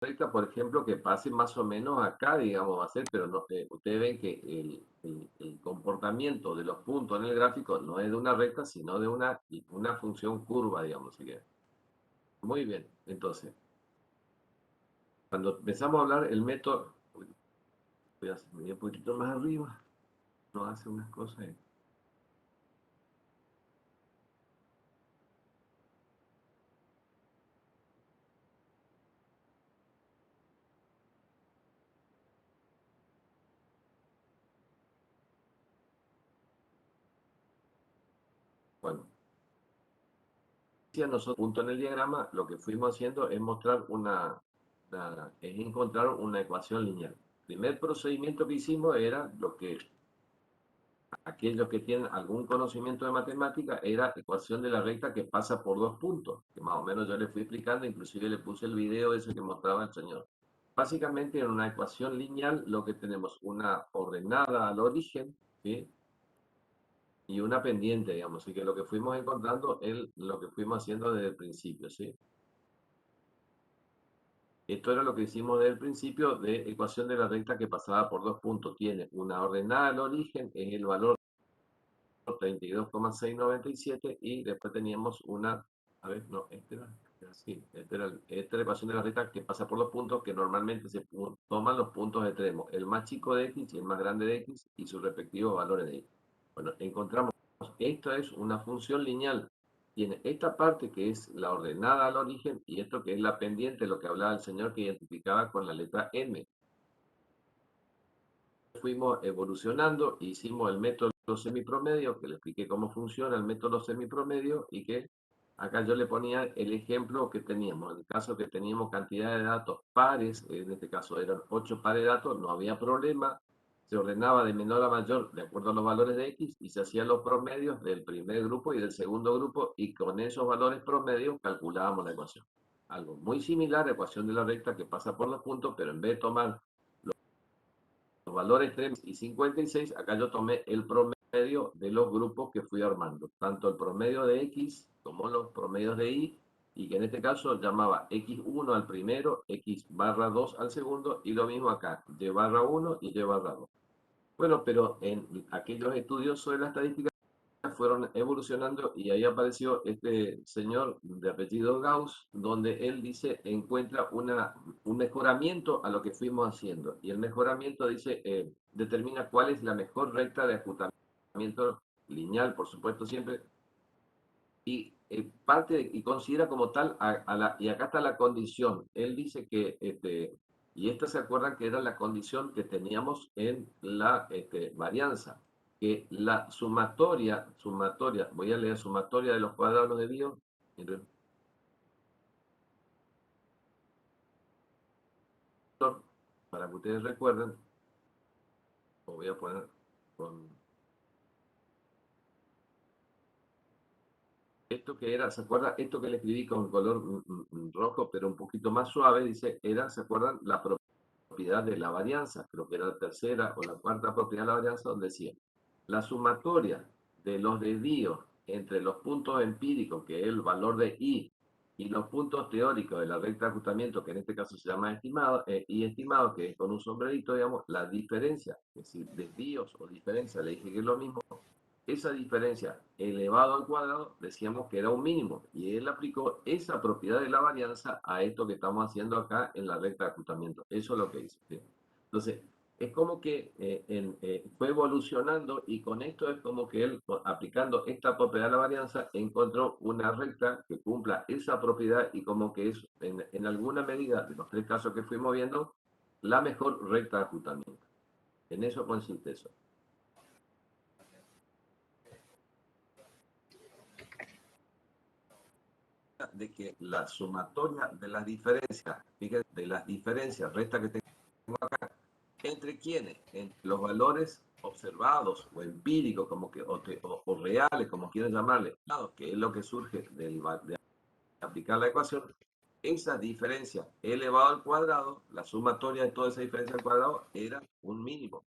recta, por ejemplo, que pase más o menos acá, digamos, va a ser, pero no, ustedes ven que el comportamiento de los puntos en el gráfico no es de una recta, sino de una función curva, digamos, si quieren. Muy bien, entonces, cuando empezamos a hablar el método, voy a hacer un poquito más arriba, no hace unas cosas. Bueno, si a nosotros, punto en el diagrama, lo que fuimos haciendo es mostrar es encontrar una ecuación lineal. El primer procedimiento que hicimos era lo que aquellos que tienen algún conocimiento de matemática era ecuación de la recta que pasa por dos puntos, que más o menos yo le fui explicando, inclusive le puse el video ese que mostraba el señor. Básicamente en una ecuación lineal lo que tenemos una ordenada al origen, ¿sí? Y una pendiente, digamos, así que lo que fuimos encontrando es lo que fuimos haciendo desde el principio, ¿sí? Esto era lo que hicimos desde el principio de ecuación de la recta que pasaba por dos puntos. Tiene una ordenada al origen, es el valor 32,697 y después teníamos una, a ver, no, sí, esta era la ecuación de la recta que pasa por los puntos que normalmente se toman los puntos extremos, el más chico de x y el más grande de x y sus respectivos valores de x. Bueno, encontramos, esta es una función lineal, tiene esta parte que es la ordenada al origen y esto que es la pendiente, lo que hablaba el señor que identificaba con la letra m. Fuimos evolucionando, hicimos el método semipromedio, que le expliqué cómo funciona el método semipromedio y que acá yo le ponía el ejemplo que teníamos. En el caso que teníamos cantidad de datos pares, en este caso eran 8 pares de datos, no había problema, se ordenaba de menor a mayor de acuerdo a los valores de X y se hacían los promedios del primer grupo y del segundo grupo y con esos valores promedios calculábamos la ecuación. Algo muy similar a la ecuación de la recta que pasa por los puntos, pero en vez de tomar los valores 3 y 56, acá yo tomé el promedio de los grupos que fui armando, tanto el promedio de X como los promedios de Y, y que en este caso llamaba X1 al primero, X barra 2 al segundo, y lo mismo acá, Y barra 1 y Y barra 2. Bueno, pero en aquellos estudios sobre la estadística fueron evolucionando y ahí apareció este señor de apellido Gauss, donde él dice, encuentra un mejoramiento a lo que fuimos haciendo. Y el mejoramiento dice, determina cuál es la mejor recta de ajustamiento lineal, por supuesto, siempre, y parte y considera como tal, y acá está la condición. Él dice que, y esta se acuerdan que era la condición que teníamos en la varianza, que la sumatoria, voy a leer sumatoria de los cuadrados de Dios, para que ustedes recuerden, lo voy a poner con esto que era, ¿se acuerdan? Esto que le escribí con color rojo, pero un poquito más suave, dice, era, ¿se acuerdan? La propiedad de la varianza, creo que era la tercera o la cuarta propiedad de la varianza, donde decía, la sumatoria de los desvíos entre los puntos empíricos, que es el valor de I, y los puntos teóricos de la recta de ajustamiento, que en este caso se llama estimado, y estimado, que es con un sombrerito, digamos, la diferencia, es decir, desvíos o diferencia, le dije que es lo mismo, esa diferencia elevado al cuadrado, decíamos que era un mínimo, y él aplicó esa propiedad de la varianza a esto que estamos haciendo acá en la recta de ajustamiento. Eso es lo que hizo. ¿Sí? Entonces, es como que fue evolucionando y con esto es como que él, aplicando esta propiedad de la varianza, encontró una recta que cumpla esa propiedad y como que es, en alguna medida, de los tres casos que fuimos viendo, la mejor recta de ajustamiento. En eso consiste eso. De que la sumatoria de las diferencias, fíjate, de las diferencias, resta que tengo acá, ¿entre quiénes? Entre los valores observados o empíricos, como que, o reales, como quieren llamarle, que es lo que surge de aplicar la ecuación, esa diferencia elevado al cuadrado, la sumatoria de toda esa diferencia al cuadrado era un mínimo.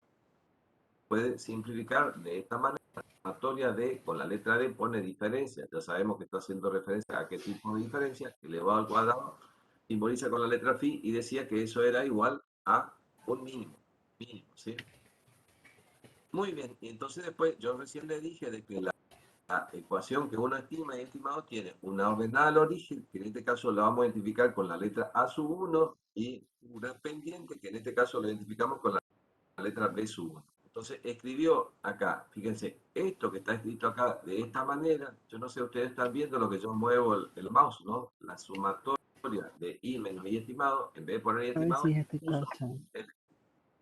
Puede simplificar de esta manera. La sumatoria de, con la letra D pone diferencia, ya sabemos que está haciendo referencia a qué tipo de diferencia, elevado al cuadrado, simboliza con la letra phi y decía que eso era igual a un mínimo, ¿sí? Muy bien, y entonces después yo recién le dije de que la ecuación que uno estima y estimado tiene una ordenada al origen, que en este caso la vamos a identificar con la letra A sub 1 y una pendiente, que en este caso la identificamos con la letra B sub 1. Entonces escribió acá, fíjense, esto que está escrito acá de esta manera, yo no sé, ustedes están viendo lo que yo muevo el mouse, ¿no? La sumatoria de I menos I estimado, en vez de poner I A ver estimado, si ya estoy puso cachando.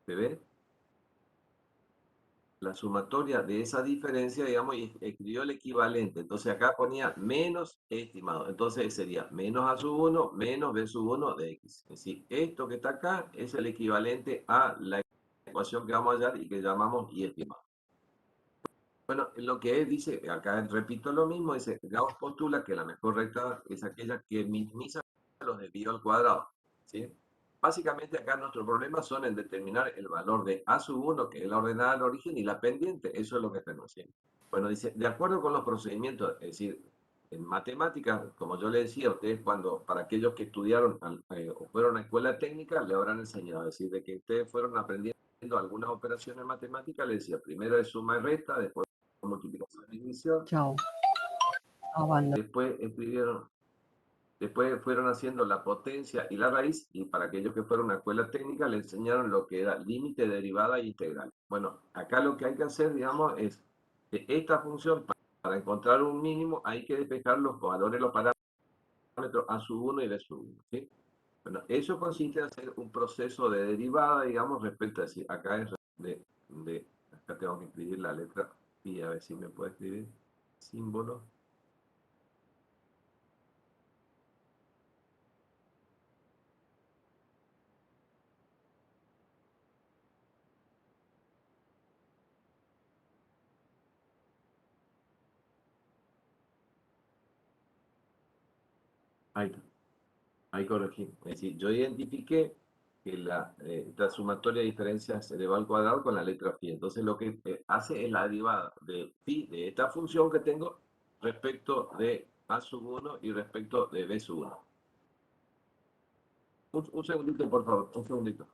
¿se ve? La sumatoria de esa diferencia, digamos, y escribió el equivalente. Entonces acá ponía menos estimado. Entonces sería menos A sub 1 menos B sub 1 de X. Es decir, esto que está acá es el equivalente a la ecuación que vamos a hallar y que llamamos Y estimado. Bueno, lo que él dice, acá repito lo mismo, dice, Gauss postula que la mejor recta es aquella que minimiza los desvíos al cuadrado, ¿sí? Básicamente acá nuestros problemas son en determinar el valor de A sub 1, que es la ordenada al origen, y la pendiente, eso es lo que tenemos haciendo. Bueno, dice, de acuerdo con los procedimientos, es decir, en matemáticas, como yo le decía, ustedes cuando, para aquellos que estudiaron o fueron a escuela técnica, le habrán enseñado, es decir, de que ustedes fueron aprendiendo algunas operaciones matemáticas, le decía, primero es suma y resta, después multiplicación y división, Chao. Abandona. después después fueron haciendo la potencia y la raíz, y para aquellos que fueron a escuela técnica le enseñaron lo que era límite, derivada e integral. Bueno, acá lo que hay que hacer, digamos, es que esta función, para encontrar un mínimo, hay que despejar los valores, los parámetros A sub 1 y B sub 1, ¿sí? Bueno, eso consiste en hacer un proceso de derivada, digamos, respecto a decir, acá es acá tengo que escribir la letra y a ver si me puede escribir símbolo. Ahí, ahí corregí. Es decir, yo identifiqué que esta sumatoria de diferencias se elevado al cuadrado con la letra phi. Entonces lo que hace es la derivada de phi de esta función que tengo respecto de a sub 1 y respecto de b sub 1. Un segundito, por favor, un segundito.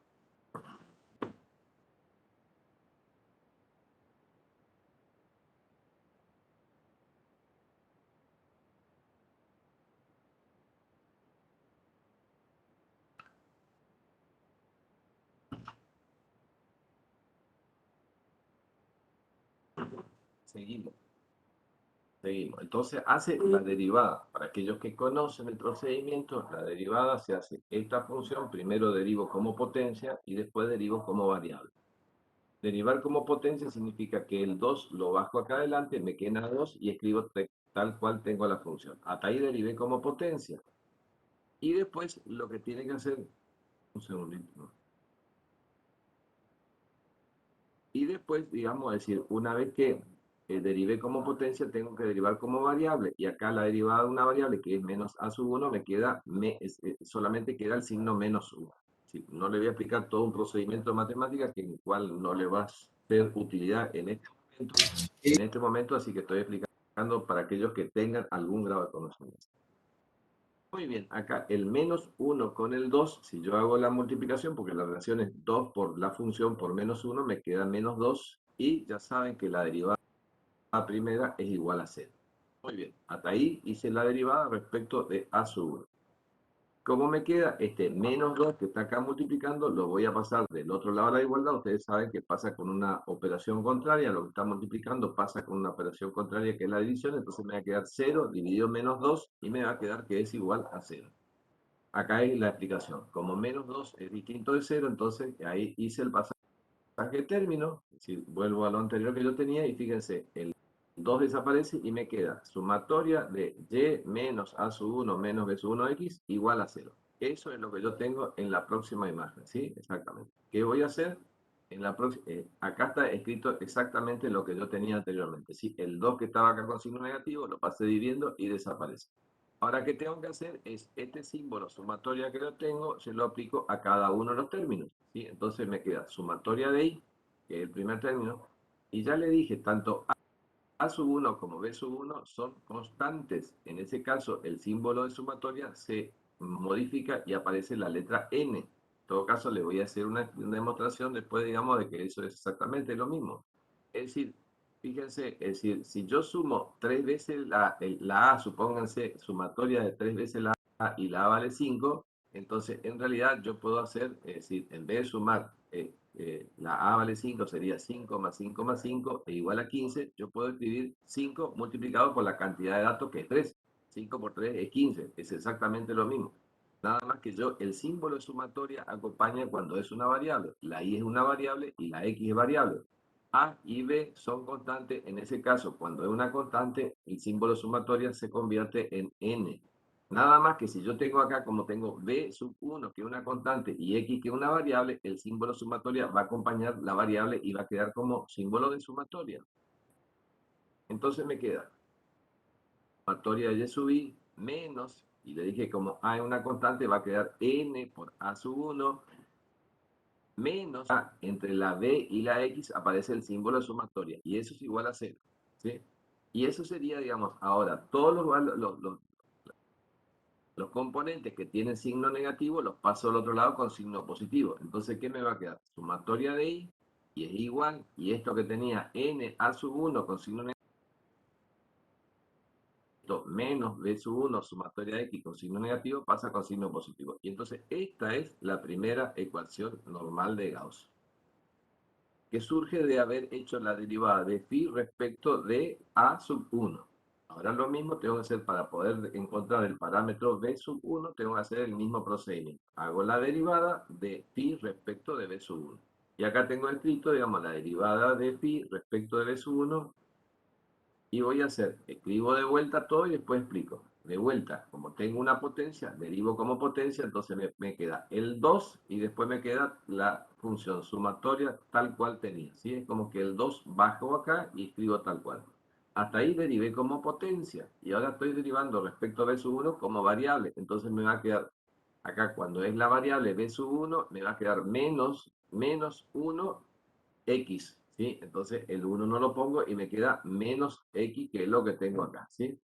Seguimos. Seguimos. Entonces hace la derivada. Para aquellos que conocen el procedimiento, la derivada se hace esta función, primero derivo como potencia y después derivo como variable. Derivar como potencia significa que el 2 lo bajo acá adelante, me queda 2 y escribo tal cual tengo la función. Hasta ahí derivé como potencia. Y después lo que tiene que hacer, un segundito, ¿no? Y después, digamos, decir, una vez que derivé como potencia, tengo que derivar como variable. Y acá la derivada de una variable que es menos a sub 1, me queda, solamente queda el signo menos 1. ¿Sí? No le voy a explicar todo un procedimiento de matemáticas que en el cual no le va a ser utilidad en este momento, así que estoy explicando para aquellos que tengan algún grado de conocimiento. Muy bien, acá el menos 1 con el 2, si yo hago la multiplicación, porque la relación es 2 por la función por menos 1, me queda menos 2, y ya saben que la derivada primera es igual a 0. Muy bien, hasta ahí hice la derivada respecto de a sub 1. ¿Cómo me queda? Este menos 2 que está acá multiplicando, lo voy a pasar del otro lado a la igualdad. Ustedes saben que pasa con una operación contraria, lo que está multiplicando pasa con una operación contraria que es la división, entonces me va a quedar 0 dividido menos 2 y me va a quedar que es igual a 0. Acá hay la explicación. Como menos 2 es distinto de 0, entonces ahí hice el pasaje de término, es decir, vuelvo a lo anterior que yo tenía y fíjense, el 2 desaparece y me queda sumatoria de y menos a sub 1 menos b sub 1 x igual a 0. Eso es lo que yo tengo en la próxima imagen, ¿sí? Exactamente. ¿Qué voy a hacer? En la acá está escrito exactamente lo que yo tenía anteriormente, ¿sí? El 2 que estaba acá con signo negativo lo pasé dividiendo y desaparece. Ahora, ¿qué tengo que hacer? Es este símbolo sumatoria que yo tengo, se lo aplico a cada uno de los términos, ¿sí? Entonces me queda sumatoria de i, que es el primer término, y ya le dije, tanto a sub 1 como b sub 1 son constantes. En ese caso, el símbolo de sumatoria se modifica y aparece la letra N. En todo caso, le voy a hacer una demostración después, digamos, de que eso es exactamente lo mismo. Es decir, fíjense, es decir, si yo sumo 3 veces la A, supónganse, sumatoria de 3 veces la A y la A vale 5, entonces en realidad yo puedo hacer, es decir, en vez de sumar la A vale 5, sería 5 más 5 más 5 e igual a 15, yo puedo escribir 5 multiplicado por la cantidad de datos que es 3. 5 por 3 es 15, es exactamente lo mismo. Nada más que yo, el símbolo de sumatoria acompaña cuando es una variable. La i es una variable y la x es variable. A y b son constantes. En ese caso, cuando es una constante, el símbolo de sumatoria se convierte en n. Nada más que si yo tengo acá, como tengo b sub 1, que es una constante, y x, que es una variable, el símbolo de sumatoria va a acompañar la variable y va a quedar como símbolo de sumatoria. Entonces me queda sumatoria de y sub i menos, y le dije como a es una constante, va a quedar n por a sub 1 menos a, entre la b y la x aparece el símbolo de sumatoria, y eso es igual a 0. ¿Sí? Y eso sería, digamos, ahora, todos los componentes que tienen signo negativo los paso al otro lado con signo positivo. Entonces, ¿qué me va a quedar? Sumatoria de i, y es igual, y esto que tenía n a sub 1 con signo negativo, menos b sub 1 sumatoria de x con signo negativo pasa con signo positivo. Y entonces esta es la primera ecuación normal de Gauss, que surge de haber hecho la derivada de phi respecto de a sub 1. Ahora lo mismo tengo que hacer para poder encontrar el parámetro b sub 1, tengo que hacer el mismo procedimiento. Hago la derivada de phi respecto de b sub 1. Y acá tengo escrito, digamos, la derivada de phi respecto de b sub 1. Y voy a hacer, escribo de vuelta todo y después explico. De vuelta, como tengo una potencia, derivo como potencia, entonces me queda el 2 y después me queda la función sumatoria tal cual tenía. ¿Sí? Es como que el 2 bajo acá y escribo tal cual. Hasta ahí derivé como potencia y ahora estoy derivando respecto a b sub 1 como variable. Entonces me va a quedar, acá cuando es la variable b sub 1, me va a quedar menos 1 x, ¿sí? Entonces el 1 no lo pongo y me queda menos x, que es lo que tengo acá, ¿sí?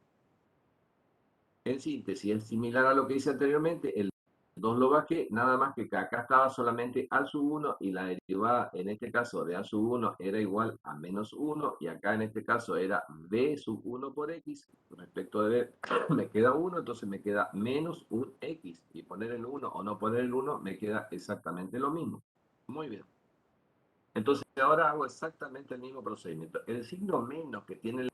En síntesis, es similar a lo que hice anteriormente, el 2 lo bajé, nada más que acá estaba solamente a sub 1 y la derivada, en este caso de a sub 1, era igual a menos 1 y acá en este caso era b sub 1 por x, respecto de b me queda 1, entonces me queda menos un x, y poner el 1 o no poner el 1 me queda exactamente lo mismo. Muy bien. Entonces ahora hago exactamente el mismo procedimiento. El signo menos que tiene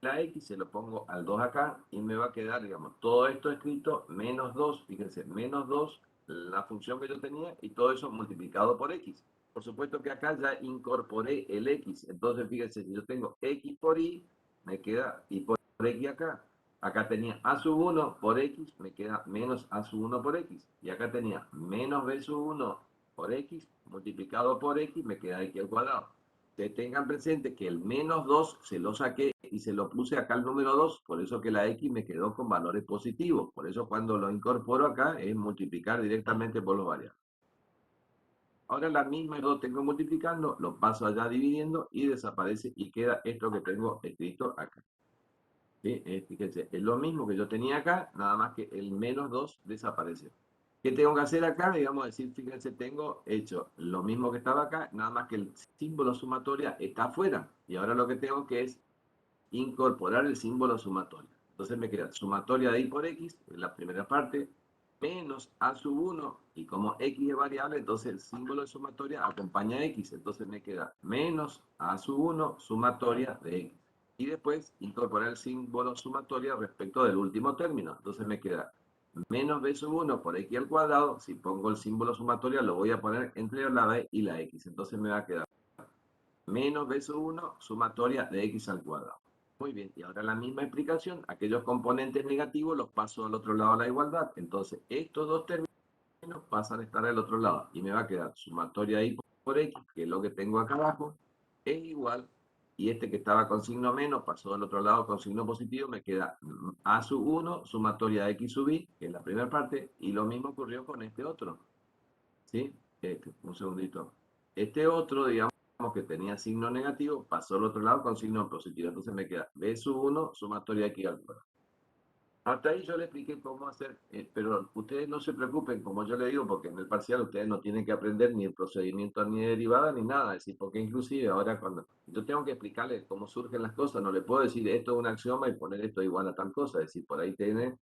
la x se lo pongo al 2 acá y me va a quedar, digamos, todo esto escrito menos 2, fíjense, menos 2, la función que yo tenía, y todo eso multiplicado por x. Por supuesto que acá ya incorporé el x, entonces fíjense, si yo tengo x por y, me queda y por x acá. Acá tenía a sub 1 por x, me queda menos a sub 1 por x. Y acá tenía menos b sub 1 por x multiplicado por x, me queda x al cuadrado. Ustedes tengan presente que el menos 2 se lo saqué y se lo puse acá al número 2, por eso que la x me quedó con valores positivos. Por eso cuando lo incorporo acá es multiplicar directamente por los variables. Ahora la misma lo tengo multiplicando, lo paso allá dividiendo y desaparece y queda esto que tengo escrito acá. ¿Sí? Fíjense, es lo mismo que yo tenía acá, nada más que el menos 2 desaparece. ¿Qué tengo que hacer acá? Digamos, decir, fíjense, tengo hecho lo mismo que estaba acá, nada más que el símbolo sumatoria está afuera. Y ahora lo que tengo que es incorporar el símbolo sumatoria. Entonces me queda sumatoria de y por x, en la primera parte, menos a sub 1, y como x es variable, entonces el símbolo de sumatoria acompaña a x, entonces me queda menos a sub 1 sumatoria de x. Y después incorporar el símbolo sumatoria respecto del último término, entonces me queda menos b sub 1 por x al cuadrado. Si pongo el símbolo sumatoria lo voy a poner entre la b y la x, entonces me va a quedar menos b sub 1 sumatoria de x al cuadrado. Muy bien, y ahora la misma explicación, aquellos componentes negativos los paso al otro lado a la igualdad. Entonces, estos dos términos pasan a estar al otro lado y me va a quedar sumatoria y por x, que es lo que tengo acá abajo, es igual, y este que estaba con signo menos pasó al otro lado con signo positivo, me queda a sub 1 sumatoria de x sub y, que es la primera parte, y lo mismo ocurrió con este otro. ¿Sí? Un segundito. Este otro, digamos, que tenía signo negativo, pasó al otro lado con signo positivo. Entonces me queda b sub 1 sumatoria de x al cuadrado. Hasta ahí yo le expliqué cómo hacer, pero ustedes no se preocupen, como yo le digo, porque en el parcial ustedes no tienen que aprender ni el procedimiento ni de derivada ni nada, es decir, porque inclusive ahora cuando yo tengo que explicarle cómo surgen las cosas, no le puedo decir esto es un axioma y poner esto igual a tal cosa, es decir, por ahí tiene,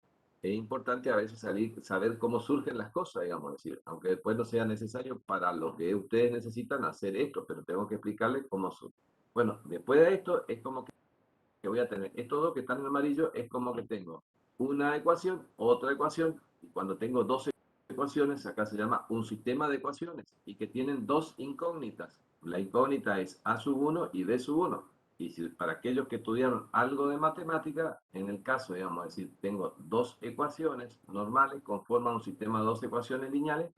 es importante a veces saber cómo surgen las cosas, digamos, es decir, aunque después no sea necesario para lo que ustedes necesitan hacer esto, pero tengo que explicarles cómo surge. Bueno, después de esto es como que voy a tener estos dos que están en amarillo, es como que tengo una ecuación, otra ecuación, y cuando tengo dos ecuaciones, acá se llama un sistema de ecuaciones, y que tienen dos incógnitas. La incógnita es A sub 1 y B sub 1. Y si, para aquellos que estudiaron algo de matemática, en el caso, digamos, es decir, tengo dos ecuaciones normales, conforman un sistema de dos ecuaciones lineales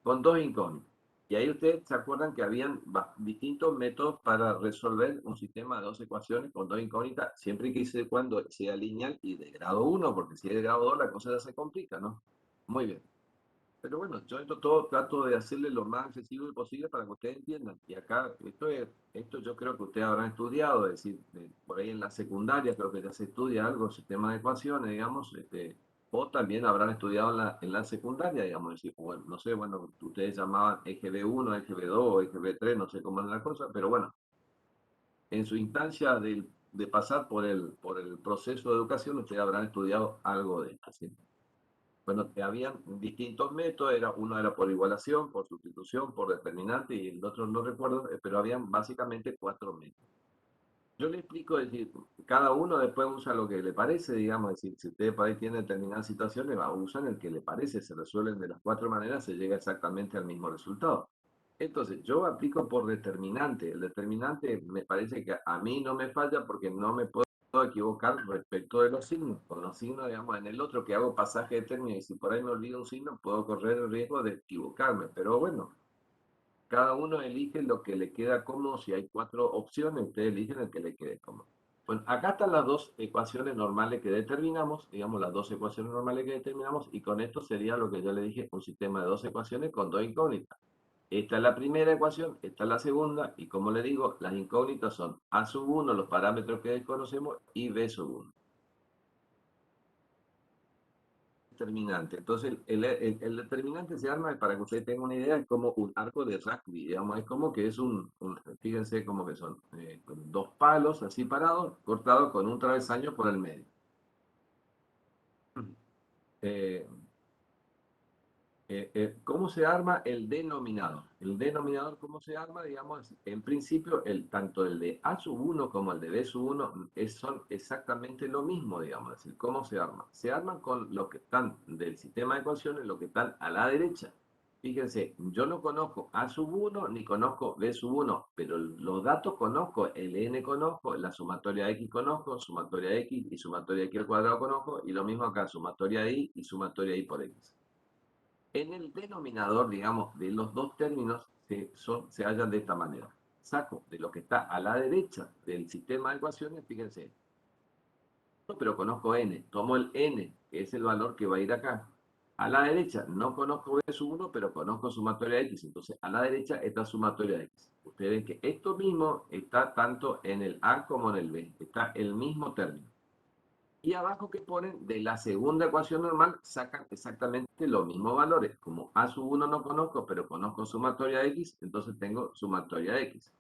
con dos incógnitas. Y ahí ustedes se acuerdan que habían distintos métodos para resolver un sistema de dos ecuaciones con dos incógnitas, siempre que sea cuando sea lineal y de grado 1, porque si es de grado 2 la cosa ya se complica, ¿no? Muy bien. Pero bueno, yo esto todo trato de hacerle lo más accesible posible para que ustedes entiendan. Y acá, esto yo creo que ustedes habrán estudiado, es decir, por ahí en la secundaria creo que ya se estudia algo, sistema de ecuaciones, digamos, o también habrán estudiado en la secundaria, digamos, es decir, bueno, no sé, bueno, ustedes llamaban eje B1, eje B2, eje B3, no sé cómo es la cosa, pero bueno, en su instancia de pasar por el proceso de educación, ustedes habrán estudiado algo de esto, ¿sí? Bueno, habían distintos métodos, uno era por igualación, por sustitución, por determinante y el otro no recuerdo, pero habían básicamente cuatro métodos. Yo le explico, es decir, cada uno después usa lo que le parece, digamos, es decir, si ustedes por ahí tienen determinadas situaciones, usan el que le parece, se resuelven de las cuatro maneras, se llega exactamente al mismo resultado. Entonces, yo aplico por determinante. El determinante me parece que a mí no me falla porque no me puedo equivocar respecto de los signos. Con los signos, digamos, en el otro que hago pasaje de términos y si por ahí me olvido un signo, puedo correr el riesgo de equivocarme. Pero bueno, cada uno elige lo que le queda cómodo. Si hay cuatro opciones, ustedes eligen el que le quede cómodo. Bueno, acá están las dos ecuaciones normales que determinamos, digamos, las dos ecuaciones normales que determinamos, y con esto sería lo que yo le dije, un sistema de dos ecuaciones con dos incógnitas. Esta es la primera ecuación, esta es la segunda, y como le digo, las incógnitas son A sub 1, los parámetros que desconocemos, y B sub 1. Determinante. Entonces, el determinante se arma, para que usted tenga una idea, es como un arco de rugby, digamos, es como que es fíjense como que son dos palos así parados, cortados con un travesaño por el medio. Eh, ¿Cómo se arma el denominador? El denominador, ¿cómo se arma? Digamos, en principio, tanto el de A sub 1 como el de B sub 1 son exactamente lo mismo, digamos. Es decir, ¿cómo se arma? Se arman con los que están del sistema de ecuaciones, los que están a la derecha. Fíjense, yo no conozco A sub 1 ni conozco B sub 1, pero los datos conozco, el n conozco, la sumatoria x conozco, sumatoria x y sumatoria x al cuadrado conozco, y lo mismo acá, sumatoria y sumatoria y por x. En el denominador, digamos, de los dos términos se hallan de esta manera. Saco de lo que está a la derecha del sistema de ecuaciones, fíjense, pero conozco n, tomo el n, que es el valor que va a ir acá. A la derecha no conozco b sub 1, pero conozco sumatoria de x, entonces a la derecha está sumatoria de x. Ustedes ven que esto mismo está tanto en el a como en el b, está el mismo término. Y abajo que ponen de la segunda ecuación normal sacan exactamente los mismos valores. Como A sub 1 no conozco, pero conozco sumatoria de x, entonces tengo sumatoria de x.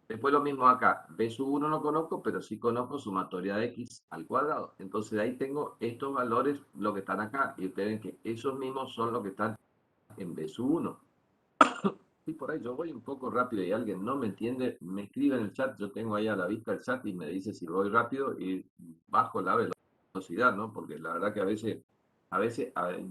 Después lo mismo acá, B sub 1 no conozco, pero sí conozco sumatoria de x al cuadrado. Entonces ahí tengo estos valores, lo que están acá, y ustedes ven que esos mismos son los que están en B sub 1. Y por ahí yo voy un poco rápido y alguien no me entiende, me escribe en el chat, yo tengo ahí a la vista el chat y me dice si voy rápido y bajo la velocidad, ¿no? Porque la verdad que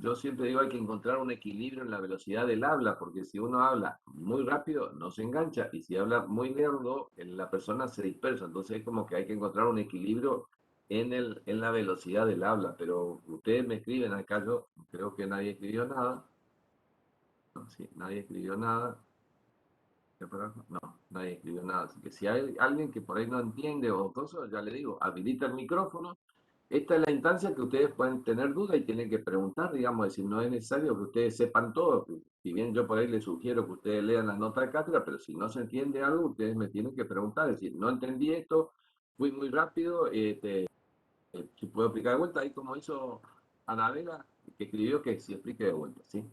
yo siempre digo hay que encontrar un equilibrio en la velocidad del habla, porque si uno habla muy rápido no se engancha y si habla muy lento la persona se dispersa, entonces es como que hay que encontrar un equilibrio en la velocidad del habla, pero ustedes me escriben acá, yo creo que nadie escribió nada, no, sí, nadie escribió nada. No, nadie escribió nada. Así que si hay alguien que por ahí no entiende o cosas, ya le digo, habilita el micrófono. Esta es la instancia que ustedes pueden tener duda y tienen que preguntar, digamos, es decir, no es necesario que ustedes sepan todo. Si bien yo por ahí les sugiero que ustedes lean las notas de cátedra, pero si no se entiende algo, ustedes me tienen que preguntar, es decir, no entendí esto, fui muy rápido, si puedo explicar de vuelta, ahí como hizo Anabela, que escribió que se explique de vuelta, ¿sí?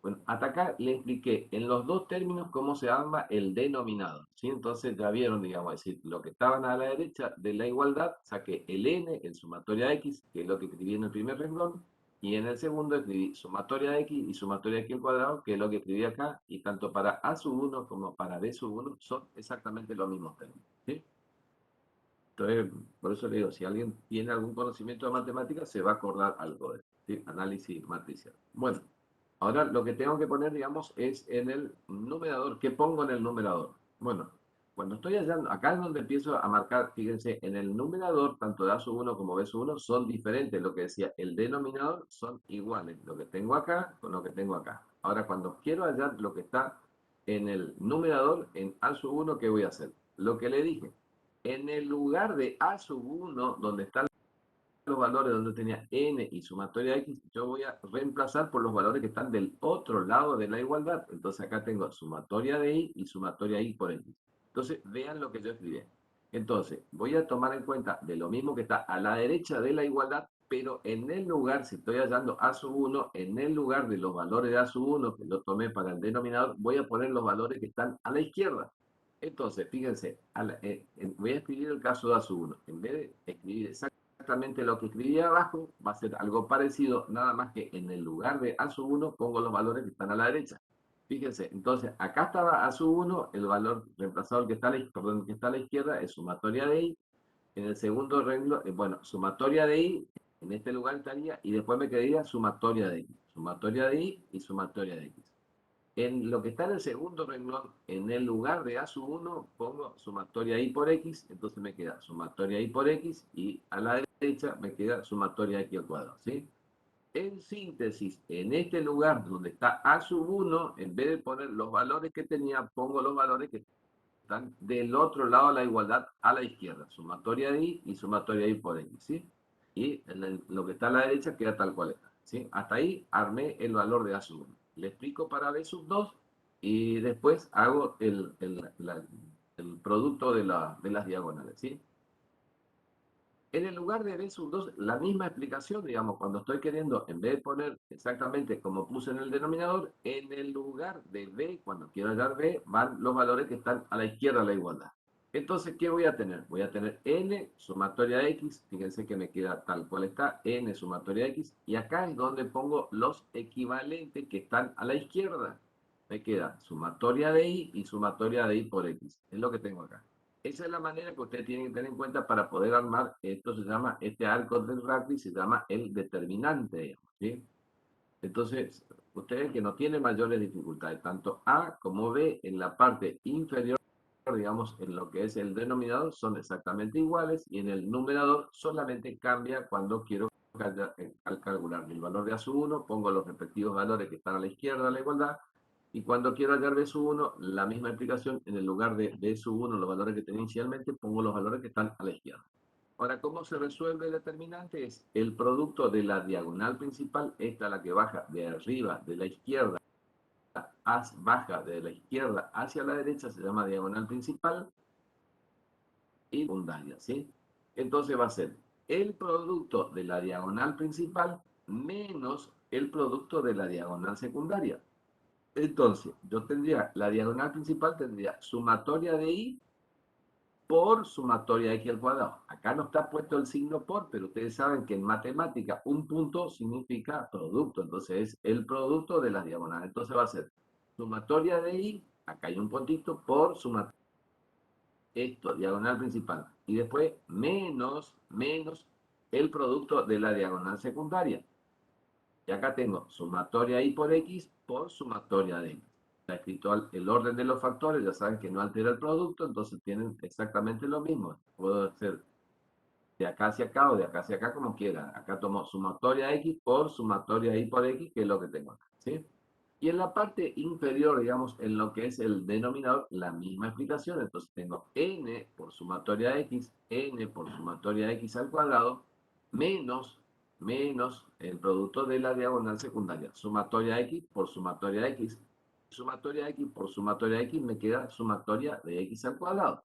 Bueno, hasta acá le expliqué en los dos términos cómo se arma el denominador, ¿sí? Entonces ya vieron, digamos, es decir, lo que estaban a la derecha de la igualdad, saqué el n, el sumatoria x, que es lo que escribí en el primer renglón, y en el segundo escribí sumatoria x y sumatoria x al cuadrado, que es lo que escribí acá, y tanto para a sub 1 como para b sub 1 son exactamente los mismos términos, ¿sí? Entonces, por eso le digo, si alguien tiene algún conocimiento de matemáticas, se va a acordar algo de esto, ¿sí? Análisis matricial. Bueno, ahora lo que tengo que poner, digamos, es en el numerador. ¿Qué pongo en el numerador? Bueno, cuando estoy hallando, acá es donde empiezo a marcar, fíjense, en el numerador, tanto de A sub 1 como B sub 1 son diferentes. Lo que decía, el denominador son iguales. Lo que tengo acá con lo que tengo acá. Ahora, cuando quiero hallar lo que está en el numerador, en A sub 1, ¿qué voy a hacer? Lo que le dije, en el lugar de A sub 1, donde están los valores, donde tenía n y sumatoria x, yo voy a reemplazar por los valores que están del otro lado de la igualdad. Entonces acá tengo sumatoria de y sumatoria y por x. Entonces vean lo que yo escribí. Entonces voy a tomar en cuenta de lo mismo que está a la derecha de la igualdad, pero en el lugar, si estoy hallando a sub 1, en el lugar de los valores de a sub 1, que lo tomé para el denominador, voy a poner los valores que están a la izquierda. Entonces, fíjense, voy a escribir el caso de a sub 1. En vez de escribir exactamente lo que escribí abajo, va a ser algo parecido, nada más que en el lugar de a sub 1 pongo los valores que están a la derecha. Fíjense, entonces acá estaba a sub 1, el valor reemplazado que está que está a la izquierda es sumatoria de i. En el segundo renglón, bueno, sumatoria de i, en este lugar estaría, y después me quedaría sumatoria de i. Sumatoria de i y sumatoria de x. En lo que está en el segundo renglón, en el lugar de a sub 1, pongo sumatoria i por x, entonces me queda sumatoria i por x, y a la derecha me queda sumatoria x al cuadrado, ¿sí? En síntesis, en este lugar donde está a sub 1, en vez de poner los valores que tenía, pongo los valores que están del otro lado de la igualdad a la izquierda, sumatoria de i y sumatoria i por x, ¿sí? Y lo que está a la derecha queda tal cual está, ¿sí? Hasta ahí armé el valor de a sub 1. Le explico para b sub 2 y después hago el producto de las diagonales, ¿sí? En el lugar de b sub 2, la misma explicación, digamos, cuando estoy queriendo, en vez de poner exactamente como puse en el denominador, en el lugar de b, cuando quiero hallar b, van los valores que están a la izquierda de la igualdad. Entonces, ¿qué voy a tener? Voy a tener n sumatoria de x, fíjense que me queda tal cual está, n sumatoria de x, y acá es donde pongo los equivalentes que están a la izquierda. Me queda sumatoria de y sumatoria de y por x, es lo que tengo acá. Esa es la manera que ustedes tienen que tener en cuenta para poder armar, esto se llama, este arco del rugby se llama el determinante, digamos, ¿sí? Entonces, ustedes que no tienen mayores dificultades, tanto A como B en la parte inferior, digamos, en lo que es el denominador, son exactamente iguales, y en el numerador solamente cambia cuando quiero al calcular el valor de A sub 1, pongo los respectivos valores que están a la izquierda de la igualdad, y cuando quiero hallar B sub 1, la misma explicación, en el lugar de B sub 1, los valores que tenía inicialmente, pongo los valores que están a la izquierda. Ahora, ¿cómo se resuelve el determinante? Es el producto de la diagonal principal, esta la que baja de arriba, de la izquierda, baja de la izquierda hacia la derecha, se llama diagonal principal, y secundaria, ¿sí? Entonces va a ser el producto de la diagonal principal menos el producto de la diagonal secundaria. Entonces, yo tendría, la diagonal principal tendría sumatoria de i por sumatoria de x al cuadrado. Acá no está puesto el signo por, pero ustedes saben que en matemática un punto significa producto, entonces es el producto de las diagonales. Entonces va a ser sumatoria de i, acá hay un puntito, por sumatoria, esto, diagonal principal. Y después menos el producto de la diagonal secundaria. Y acá tengo sumatoria i por x por sumatoria de x. Está escrito el orden de los factores, ya saben que no altera el producto, entonces tienen exactamente lo mismo. Puedo hacer de acá hacia acá o de acá hacia acá como quiera. Acá tomo sumatoria x por sumatoria y por x, que es lo que tengo acá, ¿sí? Y en la parte inferior, digamos, en lo que es el denominador, la misma explicación. Entonces tengo n por sumatoria x, n por sumatoria x al cuadrado, menos el producto de la diagonal secundaria. Sumatoria x por sumatoria x. Sumatoria x por sumatoria x me queda sumatoria de x al cuadrado.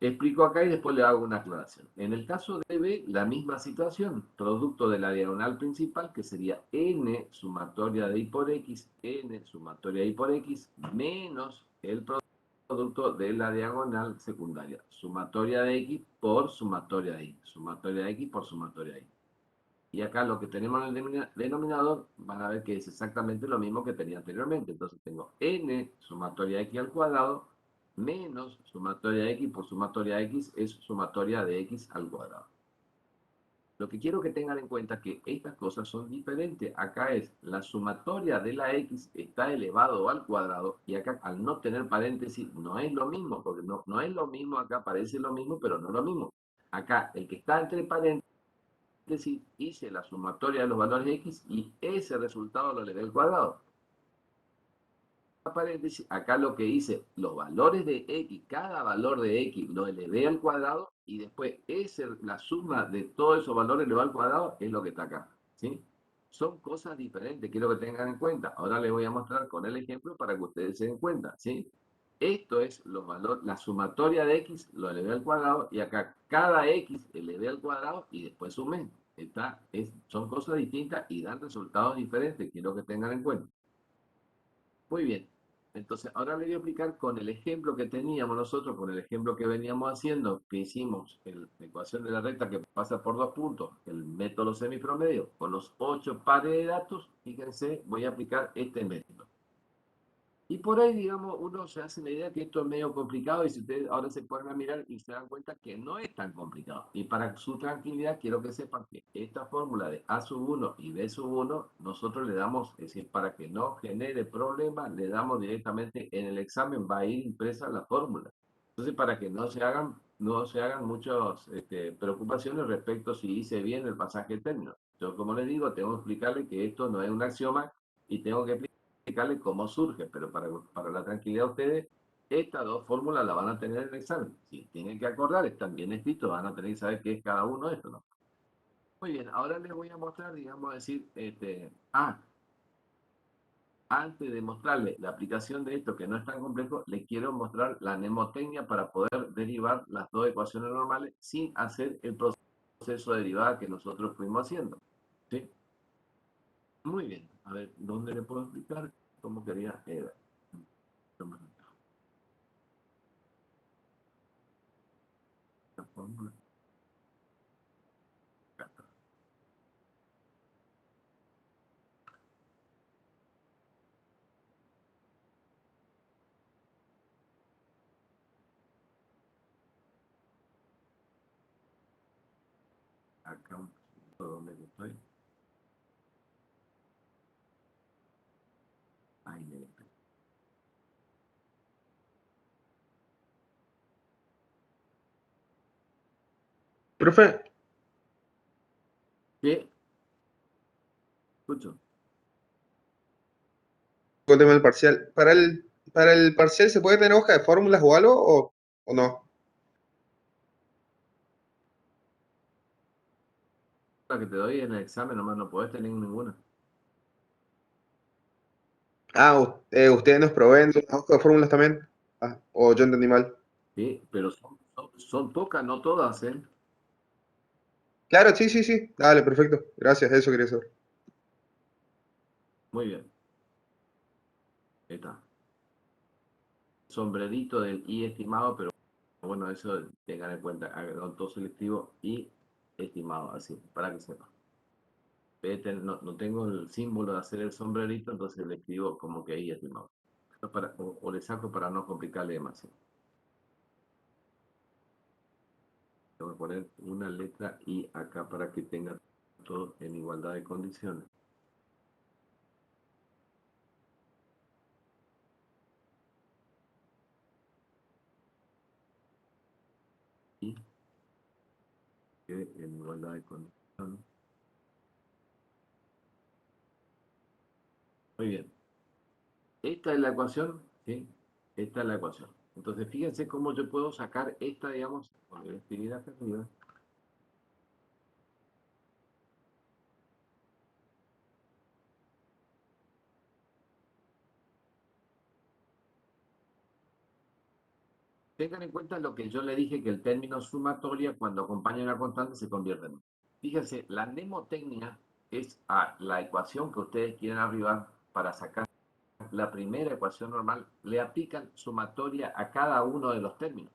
explico acá y después le hago una aclaración. En el caso de B, la misma situación, producto de la diagonal principal, que sería n sumatoria de y por x, n sumatoria de y por x, menos el producto de la diagonal secundaria, sumatoria de x por sumatoria de y, sumatoria de x por sumatoria de y. Y acá lo que tenemos en el denominador, van a ver que es exactamente lo mismo que tenía anteriormente. Entonces tengo n sumatoria de x al cuadrado menos sumatoria de x por sumatoria de x es sumatoria de x al cuadrado. Lo que quiero que tengan en cuenta es que estas cosas son diferentes. Acá es la sumatoria de la x está elevado al cuadrado y acá al no tener paréntesis no es lo mismo, porque no es lo mismo, acá parece lo mismo, pero no es lo mismo. Acá el que está entre paréntesis hice la sumatoria de los valores de x y ese resultado lo elevé al cuadrado. Paréntesis, acá lo que hice, los valores de x, cada valor de x lo elevé al cuadrado y después la suma de todos esos valores elevado al cuadrado es lo que está acá. ¿Sí? Son cosas diferentes, quiero que tengan en cuenta. Ahora les voy a mostrar con el ejemplo para que ustedes se den cuenta. ¿Sí? Esto es los valores, la sumatoria de x lo elevé al cuadrado y acá cada x elevé al cuadrado y después sumé. Son cosas distintas y dan resultados diferentes, quiero que tengan en cuenta. Muy bien. Entonces, ahora le voy a explicar con el ejemplo que teníamos nosotros, con el ejemplo que veníamos haciendo, que hicimos la ecuación de la recta que pasa por dos puntos, el método semipromedio, con los 8 pares de datos, fíjense, voy a aplicar este método. Y por ahí, digamos, uno se hace la idea que esto es medio complicado y si ustedes ahora se ponen a mirar y se dan cuenta que no es tan complicado. Y para su tranquilidad, quiero que sepan que esta fórmula de A sub 1 y B sub 1, nosotros le damos, es decir, para que no genere problemas, le damos directamente en el examen, va a ir impresa la fórmula. Entonces, para que no se hagan muchas preocupaciones respecto si hice bien el pasaje de términos. Yo, como les digo, tengo que explicarle que esto no es un axioma y tengo que explicarle cómo surge, pero para la tranquilidad de ustedes, estas dos fórmulas las van a tener en el examen. Si tienen que acordar, están bien escritos, van a tener que saber qué es cada uno de estos, ¿no? Muy bien, ahora les voy a mostrar, digamos, decir, antes de mostrarles la aplicación de esto, que no es tan complejo, les quiero mostrar la mnemotecnia para poder derivar las dos ecuaciones normales sin hacer el proceso de derivada que nosotros fuimos haciendo. ¿Sí? Muy bien, a ver, ¿dónde le puedo explicar cómo quería? La fórmula. Acá un poquito donde estoy. Ahí me estoy. Profe, ¿Qué? Escucho. con tema del parcial. ¿Para el parcial se puede tener hoja de fórmulas o algo o no? La que te doy en el examen nomás no podés tener ninguna. Ah, ustedes nos proveen de una hoja de fórmulas también. Ah, o yo entendí mal. ¿Sí? Pero son pocas, no todas, ¿eh? Claro, sí, sí, sí. Dale, perfecto. Gracias, eso quería saber. Muy bien. Ahí está. Sombrerito del I estimado, pero bueno, eso tengan en cuenta. Todo selectivo y estimado, así, para que sepan. No tengo el símbolo de hacer el sombrerito, entonces le escribo como que I estimado. O le saco para no complicarle demasiado. Voy a poner una letra I acá para que tenga todo en igualdad de condiciones. Y que en igualdad de condiciones. Muy bien. Esta es la ecuación, ¿sí? Esta es la ecuación. Entonces, fíjense cómo yo puedo sacar esta, digamos, con la actividad acá arriba. Tengan en cuenta lo que yo le dije, que el término sumatoria, cuando acompaña una constante, se convierte en... Fíjense, la mnemotecnia es la ecuación que ustedes quieren arribar para sacar la primera ecuación normal, le aplican sumatoria a cada uno de los términos.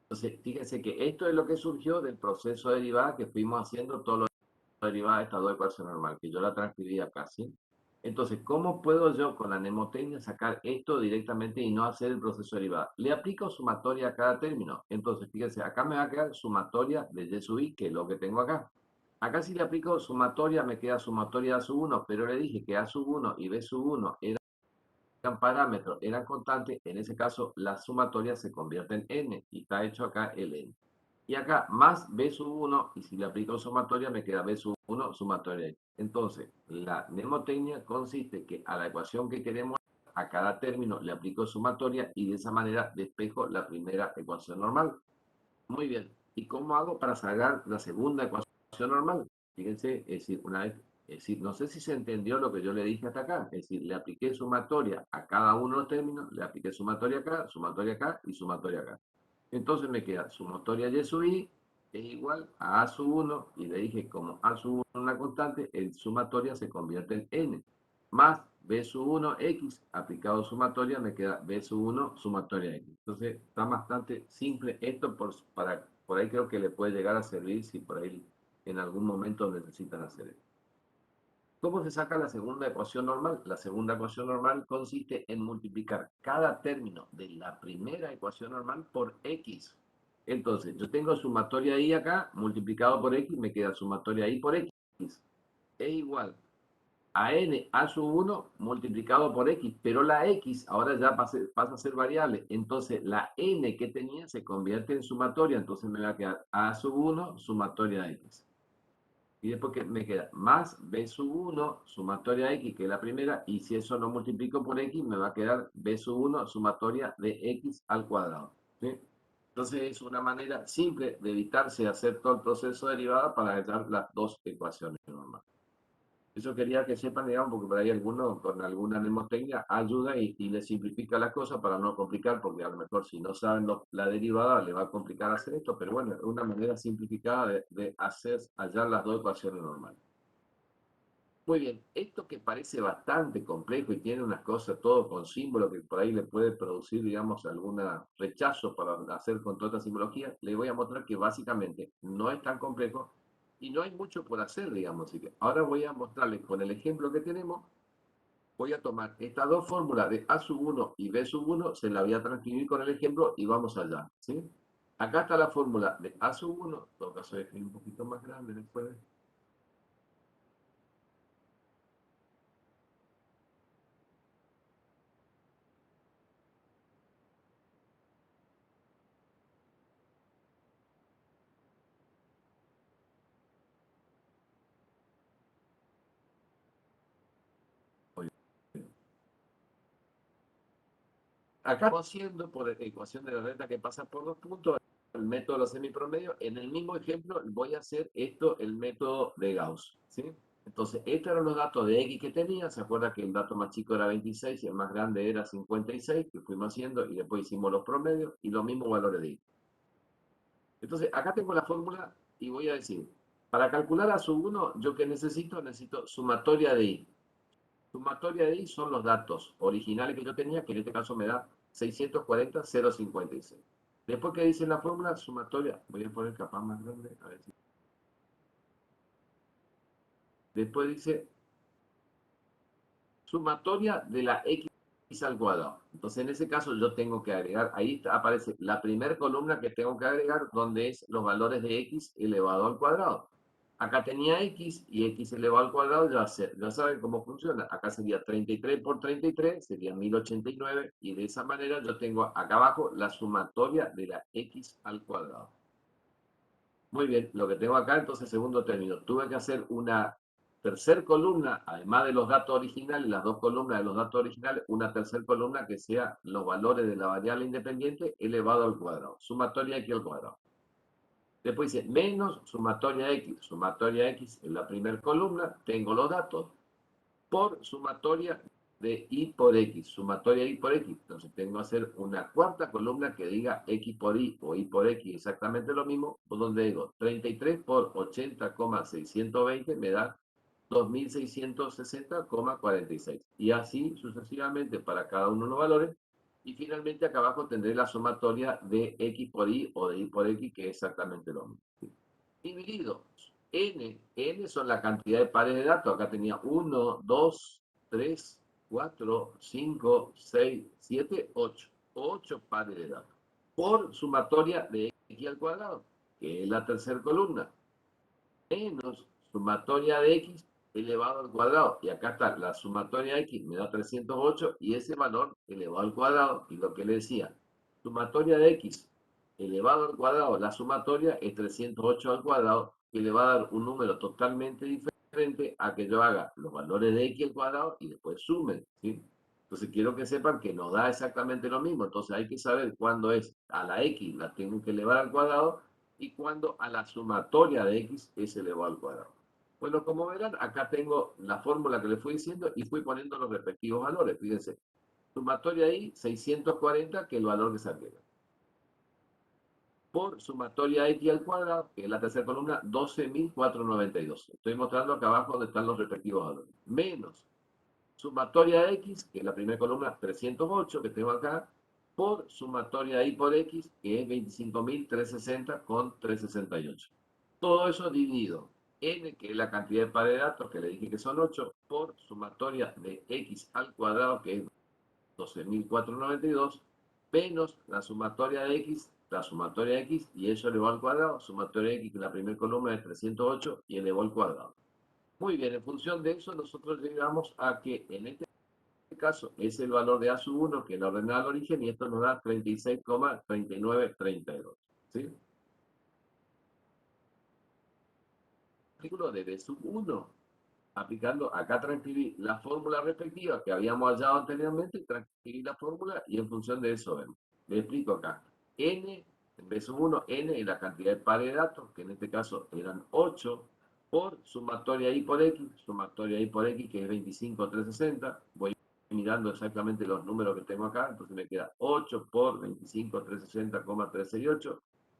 Entonces, fíjense que esto es lo que surgió del proceso de derivada que fuimos haciendo todos los derivadas de estas dos ecuaciones normales, que yo la transcribí acá, ¿sí? Entonces, ¿cómo puedo yo con la mnemotecnia sacar esto directamente y no hacer el proceso de derivada? Le aplico sumatoria a cada término. Entonces, fíjense, acá me va a quedar sumatoria de y sub i, que es lo que tengo acá. Acá si le aplico sumatoria, me queda sumatoria a sub 1, pero le dije que a sub 1 y b sub 1 eran parámetros, eran constantes, en ese caso la sumatoria se convierte en n, y está hecho acá el n. Y acá más b sub 1, y si le aplico sumatoria me queda b sub 1 sumatoria x. Entonces, la mnemotecnia consiste que a la ecuación que queremos, a cada término le aplico sumatoria y de esa manera despejo la primera ecuación normal. Muy bien. ¿Y cómo hago para sacar la segunda ecuación normal? Fíjense, es decir, una vez, es decir, no sé si se entendió lo que yo le dije hasta acá. Es decir, le apliqué sumatoria a cada uno de los términos, le apliqué sumatoria acá y sumatoria acá. Entonces me queda sumatoria y sub i es igual a sub 1, y le dije como a sub 1 es una constante, el sumatoria se convierte en n, más b sub 1 x, aplicado sumatoria me queda b sub 1 sumatoria x. Entonces está bastante simple esto, por ahí creo que le puede llegar a servir si por ahí en algún momento necesitan hacer esto. ¿Cómo se saca la segunda ecuación normal? La segunda ecuación normal consiste en multiplicar cada término de la primera ecuación normal por x. Entonces, yo tengo sumatoria i acá, multiplicado por x, me queda sumatoria i por x. Es igual a n a sub 1 multiplicado por x, pero la x ahora ya pasa a ser variable. Entonces, la n que tenía se convierte en sumatoria, entonces me va a quedar a sub 1 sumatoria x. Y después que me queda más b sub 1 sumatoria x, que es la primera, y si eso lo multiplico por x, me va a quedar b sub 1 sumatoria de x al cuadrado. ¿Sí? Entonces es una manera simple de evitarse hacer todo el proceso de derivada para hallar las dos ecuaciones normales. Eso quería que sepan, digamos, porque por ahí alguno con alguna mnemotecnia ayuda y le simplifica la cosa para no complicar, porque a lo mejor si no saben la derivada le va a complicar hacer esto, pero bueno, es una manera simplificada de hallar las dos ecuaciones normales. Muy bien, esto que parece bastante complejo y tiene unas cosas todo con símbolos que por ahí le puede producir, digamos, algún rechazo para hacer con toda esta simbología, le voy a mostrar que básicamente no es tan complejo y no hay mucho por hacer, digamos. Así que ahora voy a mostrarles con el ejemplo que tenemos, voy a tomar estas dos fórmulas de A sub 1 y B sub 1, se la voy a transcribir con el ejemplo y vamos allá, ¿sí? Acá está la fórmula de A sub 1, en todo caso es un poquito más grande después. Acá estamos haciendo por ecuación de la recta que pasa por dos puntos, el método de los semipromedios. En el mismo ejemplo voy a hacer esto, el método de Gauss, ¿sí? Entonces, estos eran los datos de X que tenía. ¿Se acuerda que el dato más chico era 26 y el más grande era 56? Que fuimos haciendo y después hicimos los promedios y los mismos valores de Y. Entonces, acá tengo la fórmula y voy a decir, para calcular a sub 1, ¿yo qué necesito? Necesito sumatoria de Y. Sumatoria de I son los datos originales que yo tenía, que en este caso me da 640,056. Después que dice la fórmula, sumatoria, voy a poner capaz más grande, a ver si. Después dice sumatoria de la x al cuadrado. Entonces en ese caso yo tengo que agregar, ahí aparece la primera columna que tengo que agregar, donde es los valores de x elevado al cuadrado. Acá tenía x y x elevado al cuadrado, ya saben cómo funciona. Acá sería 33 por 33, sería 1089, y de esa manera yo tengo acá abajo la sumatoria de la x al cuadrado. Muy bien, lo que tengo acá, entonces, segundo término, tuve que hacer una tercer columna, además de los datos originales, las dos columnas de los datos originales, una tercer columna que sea los valores de la variable independiente elevado al cuadrado, sumatoria x al cuadrado. Después dice menos sumatoria x en la primera columna, tengo los datos, por sumatoria de y por x, sumatoria y por x. Entonces tengo que hacer una cuarta columna que diga x por y o y por x, exactamente lo mismo, por donde digo 33 por 80,620 me da 2660,46. Y así sucesivamente para cada uno de los valores. Y finalmente acá abajo tendré la sumatoria de x por y o de y por x, que es exactamente lo mismo. Dividido. N son la cantidad de pares de datos. Acá tenía 1, 2, 3, 4, 5, 6, 7, 8. 8 pares de datos. Por sumatoria de x al cuadrado, que es la tercera columna, menos sumatoria de x elevado al cuadrado. Y acá está la sumatoria de x, me da 308, y ese valor elevado al cuadrado, y lo que le decía, sumatoria de x elevado al cuadrado, la sumatoria es 308 al cuadrado, que le va a dar un número totalmente diferente a que yo haga los valores de x al cuadrado y después sumen, ¿sí? Entonces quiero que sepan que nos da exactamente lo mismo. Entonces hay que saber cuándo es a la x la tengo que elevar al cuadrado y cuando a la sumatoria de x es elevado al cuadrado. Bueno, como verán, acá tengo la fórmula que les fui diciendo y fui poniendo los respectivos valores. Fíjense, sumatoria ahí, 640, que es el valor que se agrega. Por sumatoria x al cuadrado, que es la tercera columna, 12.492. Estoy mostrando acá abajo donde están los respectivos valores. Menos sumatoria de x, que es la primera columna, 308, que tengo acá, por sumatoria de y por x, que es 25.360 con 368. Todo eso dividido n, que es la cantidad de pares de datos, que le dije que son 8, por sumatoria de x al cuadrado, que es 12.492, menos la sumatoria de x, y eso elevado al cuadrado, sumatoria de x, que la primera columna es 308, y elevó al cuadrado. Muy bien, en función de eso, nosotros llegamos a que en este caso es el valor de A sub 1, que es la ordenada al origen, y esto nos da 36,3932. ¿Sí? Artículo de B sub 1. Aplicando, acá transcribí la fórmula respectiva que habíamos hallado anteriormente, transcribí la fórmula y en función de eso vemos. Le explico acá. N, en B sub 1, N es la cantidad de pares de datos, que en este caso eran 8, por sumatoria I por X, que es 25,360. Voy mirando exactamente los números que tengo acá, entonces me queda 8 por 25,360,368,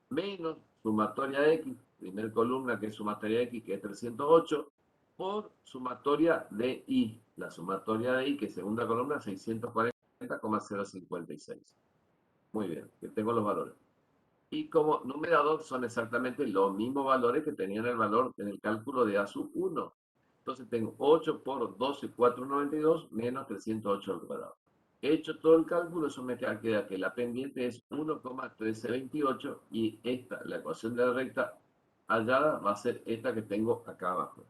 menos sumatoria de X, primer columna que es sumatoria de X, que es 308, por sumatoria de I. La sumatoria de I, que es segunda columna, 640,056. Muy bien, que tengo los valores. Y como numerador son exactamente los mismos valores que tenían el valor en el cálculo de A sub 1. Entonces tengo 8 por 12,492 menos 308 al cuadrado. He hecho todo el cálculo, eso me queda que la pendiente es 1,1328 y esta, la ecuación de la recta hallada, va a ser esta que tengo acá abajo.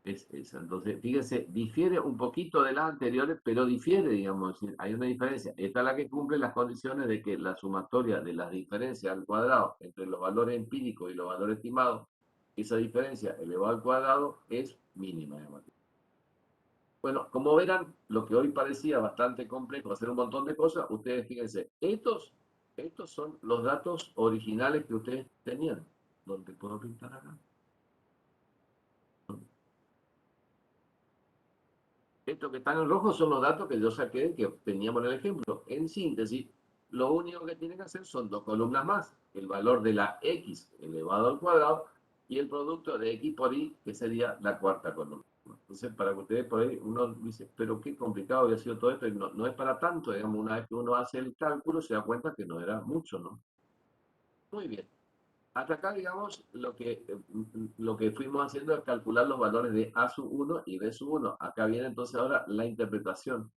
Es esa. Entonces, fíjense, difiere un poquito de las anteriores, pero difiere, digamos, hay una diferencia. Esta es la que cumple las condiciones de que la sumatoria de las diferencias al cuadrado entre los valores empíricos y los valores estimados, esa diferencia elevada al cuadrado es mínima, digamos. Bueno, como verán, lo que hoy parecía bastante complejo, hacer un montón de cosas, ustedes fíjense, estos son los datos originales que ustedes tenían. ¿Dónde puedo pintar acá? Estos que están en rojo son los datos que yo saqué, que teníamos en el ejemplo. En síntesis, lo único que tienen que hacer son dos columnas más. El valor de la x elevado al cuadrado y el producto de x por y, que sería la cuarta columna. Entonces, para que ustedes por ahí, uno dice, pero qué complicado había sido todo esto. Y no es para tanto, digamos, una vez que uno hace el cálculo, se da cuenta que no era mucho, ¿no? Muy bien. Hasta acá, digamos, lo que fuimos haciendo es calcular los valores de A sub 1 y B sub 1. Acá viene entonces ahora la interpretación.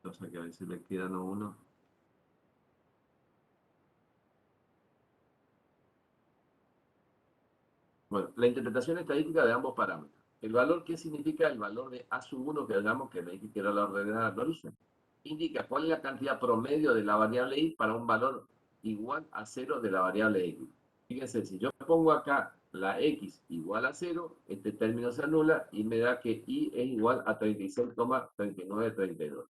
Cosa que a veces le quedan a uno. Bueno, la interpretación estadística de ambos parámetros. El valor, ¿qué significa el valor de A sub 1 que hagamos, que me dije que era la ordenada al origen? Indica cuál es la cantidad promedio de la variable y para un valor igual a 0 de la variable x. Fíjense, si yo pongo acá la x igual a 0, este término se anula y me da que y es igual a 36,3932.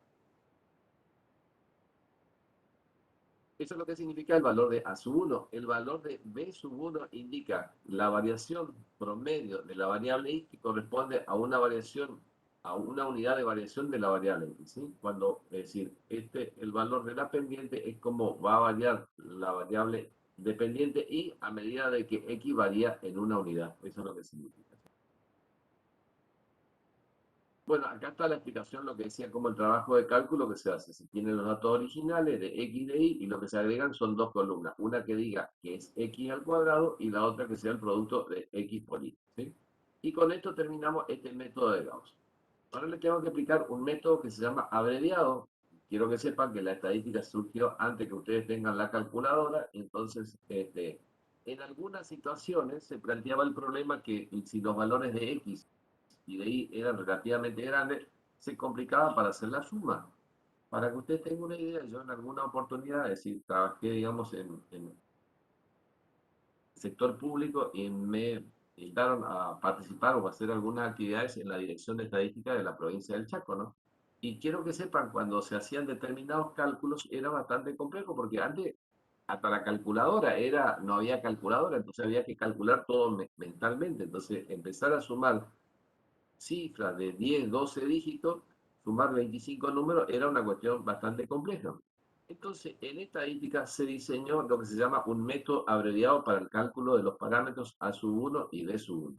Eso es lo que significa el valor de A sub 1. El valor de B sub 1 indica la variación promedio de la variable Y que corresponde a una variación, a una unidad de variación de la variable X, ¿sí? Cuando, es decir, el valor de la pendiente es como va a variar la variable dependiente Y a medida de que X varía en una unidad. Eso es lo que significa. Bueno, acá está la explicación, lo que decía, como el trabajo de cálculo que se hace. Se tienen los datos originales de X y de Y y lo que se agregan son dos columnas. Una que diga que es X al cuadrado y la otra que sea el producto de X por Y, ¿sí? Y con esto terminamos este método de Gauss. Ahora le tengo que aplicar un método que se llama abreviado. Quiero que sepan que la estadística surgió antes que ustedes tengan la calculadora. Entonces, en algunas situaciones se planteaba el problema que si los valores de X y de Y eran relativamente grandes, se complicaba para hacer la suma. Para que ustedes tengan una idea, yo en alguna oportunidad, es decir, trabajé, digamos, en sector público y me invitaron a participar o a hacer algunas actividades en la Dirección de Estadística de la provincia del Chaco, ¿no? Y quiero que sepan, cuando se hacían determinados cálculos era bastante complejo, porque antes hasta la calculadora no había calculadora, entonces había que calcular todo mentalmente. Entonces empezar a sumar cifras de 10, 12 dígitos, sumar 25 números era una cuestión bastante compleja. Entonces, en estadística se diseñó lo que se llama un método abreviado para el cálculo de los parámetros A sub 1 y B sub 1.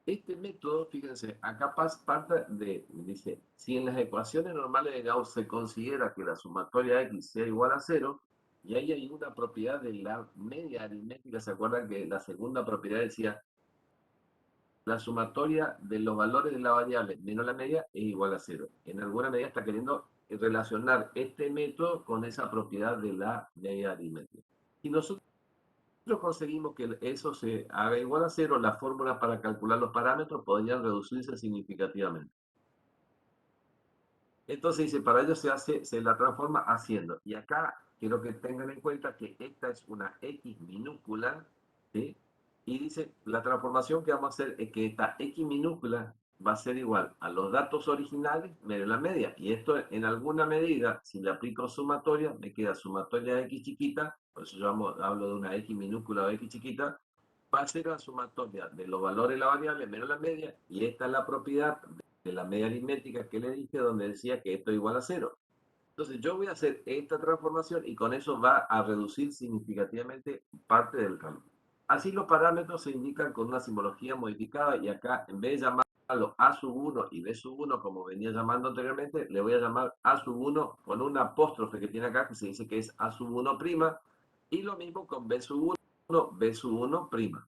Este método, fíjense, acá parte dice, si en las ecuaciones normales de Gauss se considera que la sumatoria X sea igual a 0, y ahí hay una propiedad de la media aritmética, ¿se acuerdan que la segunda propiedad decía la sumatoria de los valores de la variable menos la media es igual a 0? En alguna medida está queriendo relacionar este método con esa propiedad de la media aritmética. Si nosotros conseguimos que eso se haga igual a 0, las fórmulas para calcular los parámetros podrían reducirse significativamente. Entonces dice, para ello se la transforma haciendo. Y acá quiero que tengan en cuenta que esta es una X minúscula, ¿sí? Y dice, la transformación que vamos a hacer es que esta X minúscula va a ser igual a los datos originales menos la media. Y esto en alguna medida, si le aplico sumatoria, me queda sumatoria de X chiquita, por eso yo hablo de una X minúscula o X chiquita, va a ser la sumatoria de los valores de la variable menos la media, y esta es la propiedad de la media aritmética que le dije, donde decía que esto es igual a 0. Entonces yo voy a hacer esta transformación y con eso va a reducir significativamente parte del cálculo. Así los parámetros se indican con una simbología modificada, y acá en vez de llamarlo A sub 1 y B sub 1 como venía llamando anteriormente, le voy a llamar A sub 1 con una apóstrofe que tiene acá, que se dice que es A sub 1', y lo mismo con B sub 1, B sub 1'.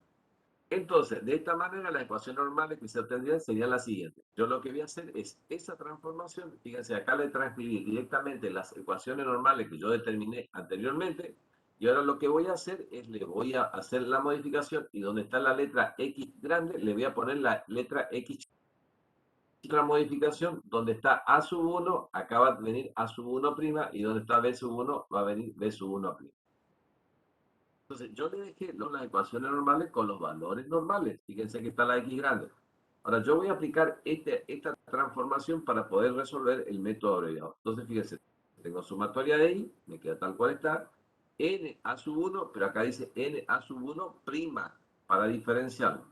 Entonces, de esta manera, las ecuaciones normales que se obtendrían serían las siguientes. Yo lo que voy a hacer es esa transformación. Fíjense, acá le transcribí directamente las ecuaciones normales que yo determiné anteriormente. Y ahora lo que voy a hacer es, le voy a hacer la modificación, y donde está la letra X grande, le voy a poner la letra X chica. La modificación, donde está A sub 1, acá va a venir A sub 1', y donde está B sub 1, va a venir B sub 1'. Entonces, yo le dejé las ecuaciones normales con los valores normales. Fíjense que está la X grande. Ahora, yo voy a aplicar esta transformación para poder resolver el método abreviado. Entonces, fíjense, tengo sumatoria de Y, me queda tal cual está, N A sub 1, pero acá dice N A sub 1', para diferenciarlo,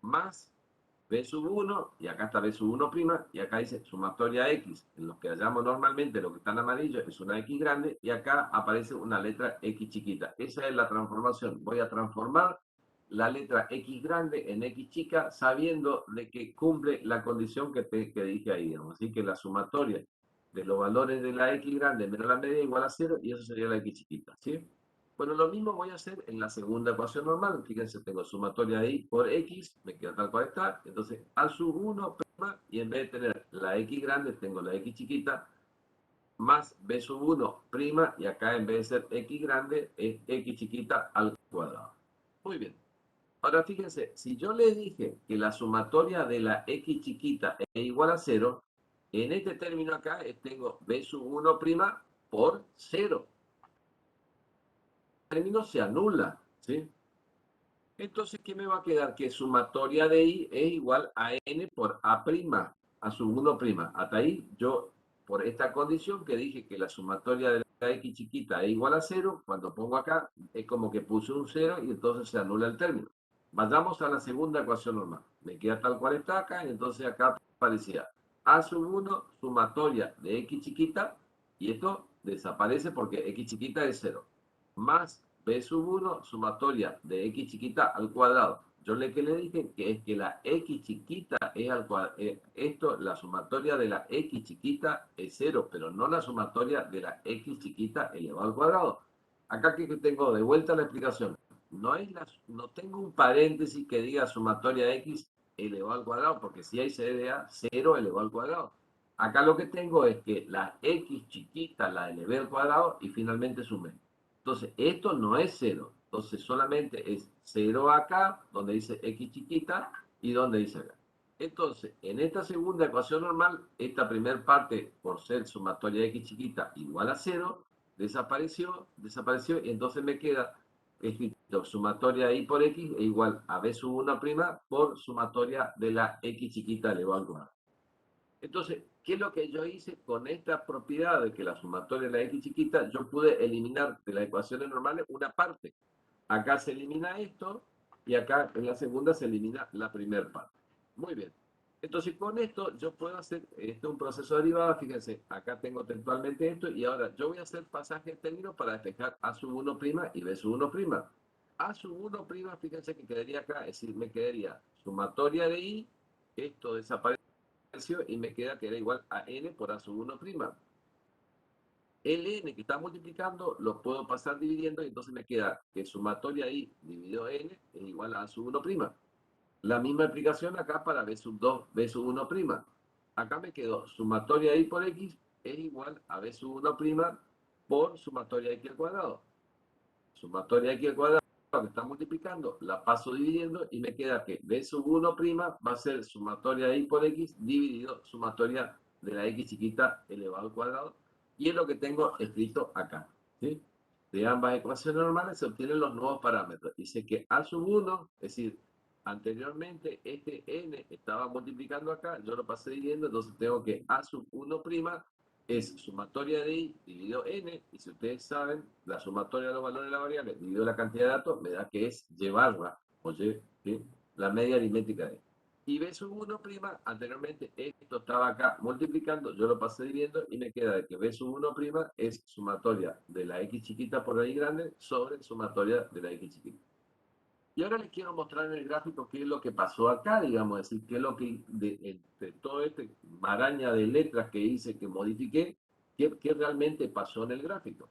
más B sub 1, y acá está B sub 1', y acá dice sumatoria X, en los que hallamos normalmente lo que está en amarillo es una X grande, y acá aparece una letra X chiquita. Esa es la transformación. Voy a transformar la letra X grande en X chica, sabiendo de que cumple la condición que dije ahí, digamos. Así que la sumatoria de los valores de la X grande menos la media igual a 0, y eso sería la X chiquita, ¿sí? Bueno, lo mismo voy a hacer en la segunda ecuación normal. Fíjense, tengo sumatoria de Y por X, me queda tal cual está. Entonces, A sub 1', y en vez de tener la X grande, tengo la X chiquita, más B sub 1', y acá en vez de ser X grande, es X chiquita al cuadrado. Muy bien. Ahora fíjense, si yo les dije que la sumatoria de la X chiquita es igual a 0, en este término acá tengo B sub 1' por 0. Término se anula, ¿sí? Entonces, ¿qué me va a quedar? Que sumatoria de Y es igual a N por A', A sub 1'. Hasta ahí yo, por esta condición que dije que la sumatoria de x chiquita es igual a 0, cuando pongo acá es como que puse un 0 y entonces se anula el término. Vayamos a la segunda ecuación normal. Me queda tal cual está acá y entonces acá aparecía a sub 1 sumatoria de x chiquita y esto desaparece porque x chiquita es 0. Más b sub 1 sumatoria de x chiquita al cuadrado. Yo que le dije que es que la x chiquita es al cuadrado. Esto, la sumatoria de la x chiquita es 0, pero no la sumatoria de la x chiquita elevado al cuadrado. Acá que tengo de vuelta la explicación. No tengo un paréntesis que diga sumatoria de x elevado al cuadrado, porque si hay CDA, 0 elevado al cuadrado. Acá lo que tengo es que la x chiquita la elevé al cuadrado y finalmente sumé. Entonces, esto no es 0. Entonces, solamente es 0 acá, donde dice x chiquita, y donde dice acá. Entonces, en esta segunda ecuación normal, esta primera parte, por ser sumatoria de x chiquita igual a 0, desapareció, y entonces me queda escrito sumatoria de y por x es igual a b sub 1' por sumatoria de la x chiquita elevado al cuadrado. Entonces, ¿qué es lo que yo hice con esta propiedad de que la sumatoria de la x chiquita? Yo pude eliminar de las ecuaciones normales una parte. Acá se elimina esto y acá en la segunda se elimina la primera parte. Muy bien. Entonces, con esto yo puedo hacer un proceso derivado. Fíjense, acá tengo textualmente esto y ahora yo voy a hacer pasaje de términos para despejar a sub 1' y b sub 1'. A sub 1', fíjense que quedaría acá, es decir, me quedaría sumatoria de y, esto desaparece y me queda que era igual a n por a sub 1'. El n que está multiplicando lo puedo pasar dividiendo y entonces me queda que sumatoria i dividido n es igual a sub 1'. La misma explicación acá para b sub 2, b sub 1'. Acá me quedó sumatoria i por x es igual a b sub 1' por sumatoria x al cuadrado. Sumatoria x al cuadrado que está multiplicando, la paso dividiendo y me queda que b sub 1' va a ser sumatoria de y por x dividido sumatoria de la x chiquita elevado al cuadrado. Y es lo que tengo escrito acá. ¿Sí? De ambas ecuaciones normales se obtienen los nuevos parámetros. Dice que a sub 1, es decir, anteriormente este n estaba multiplicando acá, yo lo pasé dividiendo, entonces tengo que a sub 1' es sumatoria de i dividido n, y si ustedes saben, la sumatoria de los valores de la variable dividido la cantidad de datos me da que es y barra, o y, ¿sí? La media aritmética de. Y b sub 1', anteriormente esto estaba acá multiplicando, yo lo pasé dividiendo y me queda de que b sub 1' es sumatoria de la x chiquita por la y grande sobre sumatoria de la x chiquita. Y ahora les quiero mostrar en el gráfico qué es lo que pasó acá, digamos, es decir, qué es lo que, entre todo este maraña de letras que hice, que modifiqué, qué realmente pasó en el gráfico.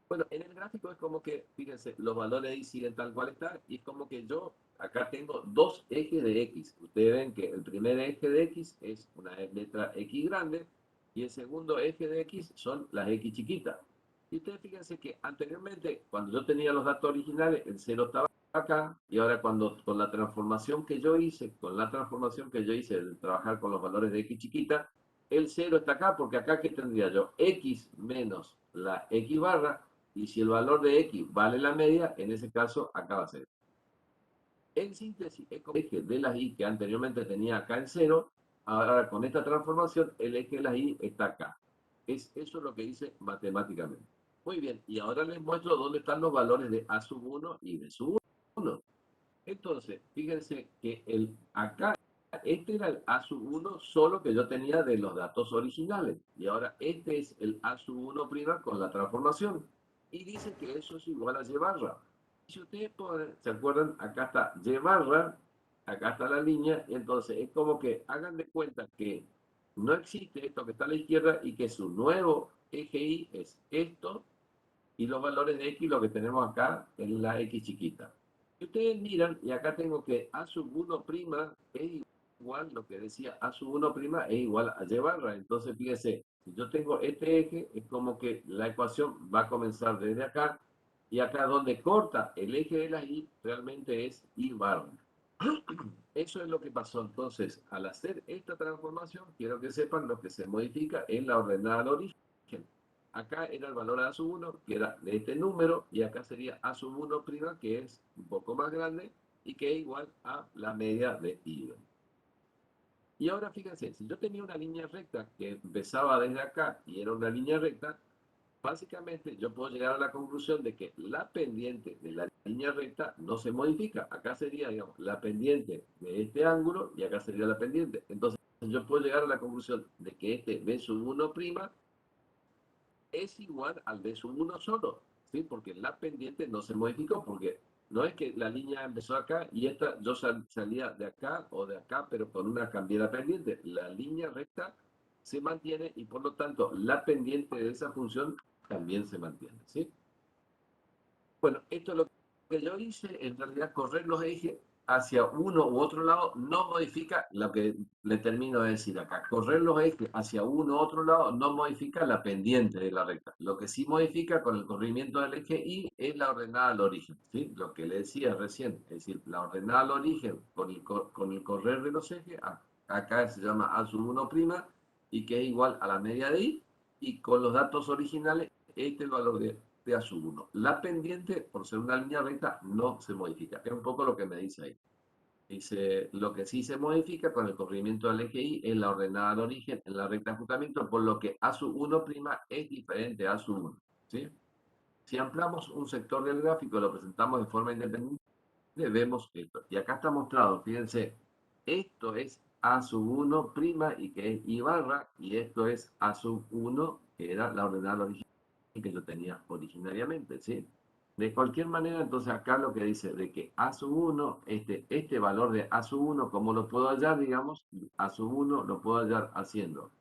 Bueno, en el gráfico es como que, fíjense, los valores ahí siguen tal cual están, y es como que yo acá tengo dos ejes de x. Ustedes ven que el primer eje de x es una letra x grande, y el segundo eje de x son las x chiquitas. Y ustedes fíjense que anteriormente, cuando yo tenía los datos originales, el 0 estaba acá, y ahora con la transformación que yo hice, de trabajar con los valores de x chiquita, el 0 está acá, porque acá, ¿qué tendría yo? X menos la x barra, y si el valor de x vale la media, en ese caso, acá va a ser. En síntesis, es como el eje de las y que anteriormente tenía acá en 0, ahora con esta transformación, el eje de las y está acá. Eso es lo que dice matemáticamente. Muy bien, y ahora les muestro dónde están los valores de a sub 1 y b sub 1. Entonces, fíjense que acá, este era el a sub 1 solo que yo tenía de los datos originales. Y ahora este es el a sub 1' con la transformación. Y dice que eso es igual a y barra. Si ustedes se acuerdan, acá está y barra, acá está la línea, y entonces es como que hagan de cuenta que no existe esto que está a la izquierda y que su nuevo eje y es esto, y los valores de x lo que tenemos acá en la x chiquita. Si ustedes miran, y acá tengo que a sub 1' es igual, lo que decía a sub 1' es igual a y barra. Entonces, fíjense, si yo tengo este eje, es como que la ecuación va a comenzar desde acá, y acá donde corta el eje de la y, realmente es y barra. Eso es lo que pasó. Entonces, al hacer esta transformación, quiero que sepan lo que se modifica en la ordenada al origen. Acá era el valor a sub 1, que era de este número, y acá sería a sub 1', que es un poco más grande, y que es igual a la media de y. Y ahora fíjense, si yo tenía una línea recta que empezaba desde acá y era una línea recta, básicamente yo puedo llegar a la conclusión de que la pendiente de la línea recta no se modifica. Acá sería, digamos, la pendiente de este ángulo y acá sería la pendiente. Entonces yo puedo llegar a la conclusión de que este B sub 1' es igual al B sub 1 solo, ¿sí? Porque la pendiente no se modificó, porque no es que la línea empezó acá y esta yo salía de acá o de acá, pero con una cambiada pendiente. La línea recta se mantiene y por lo tanto la pendiente de esa función también se mantiene, ¿sí? Bueno, esto es lo que yo hice, en realidad correr los ejes hacia uno u otro lado no modifica lo que le termino de decir acá. Correr los ejes hacia uno u otro lado no modifica la pendiente de la recta. Lo que sí modifica con el corrimiento del eje Y es la ordenada al origen, ¿sí? Lo que le decía recién, es decir, la ordenada al origen con el correr de los ejes, acá se llama A sub 1' y que es igual a la media de Y, y con los datos originales, este es el valor de A sub 1. La pendiente, por ser una línea recta, no se modifica. Es un poco lo que me dice ahí. Dice, lo que sí se modifica con el corrimiento del eje Y es la ordenada al origen en la recta de ajustamiento, por lo que A sub 1' es diferente a A sub 1. ¿Sí? Si ampliamos un sector del gráfico y lo presentamos de forma independiente, vemos esto. Y acá está mostrado, fíjense, esto es A sub 1' y que es I barra, y esto es A sub 1, que era la ordenada original que yo tenía originariamente, ¿sí? De cualquier manera, entonces acá lo que dice de que A sub 1, este valor de A sub 1, ¿cómo lo puedo hallar? Digamos, A sub 1 lo puedo hallar haciendo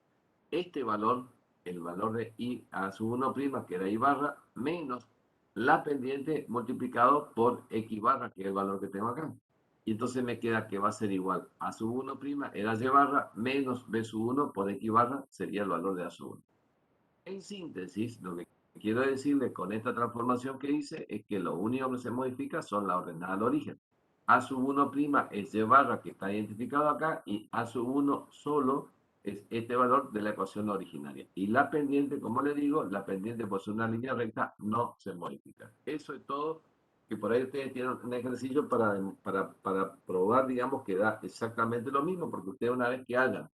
este valor, el valor de I a sub 1', que era I barra, menos la pendiente multiplicado por X barra, que es el valor que tengo acá. Y entonces me queda que va a ser igual a sub 1', era Y barra, menos B sub 1 por X barra, sería el valor de A sub 1. En síntesis, lo que quiero decirle con esta transformación que hice es que lo único que se modifica son la ordenada al origen. A sub 1' es Y barra que está identificado acá y A sub 1 solo es este valor de la ecuación originaria. Y la pendiente, como le digo, la pendiente por ser una línea recta no se modifica. Eso es todo, que por ahí ustedes tienen un ejercicio para probar, digamos, que da exactamente lo mismo, porque ustedes una vez que hagan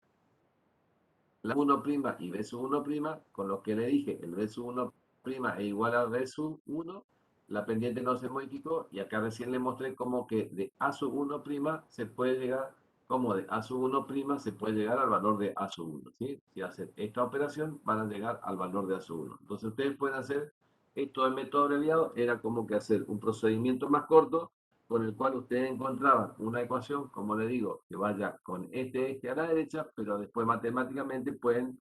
la 1' y B sub 1', con lo que le dije, el B sub 1' es igual a B sub 1, la pendiente no se modificó, y acá recién le mostré como que de A sub 1' se puede llegar, como de A sub 1' se puede llegar al valor de A sub 1, ¿sí? Si hacen esta operación, van a llegar al valor de A sub 1. Entonces ustedes pueden hacer esto del método abreviado, era como que hacer un procedimiento más corto, con el cual ustedes encontraban una ecuación, como le digo, que vaya con este eje a la derecha, pero después matemáticamente pueden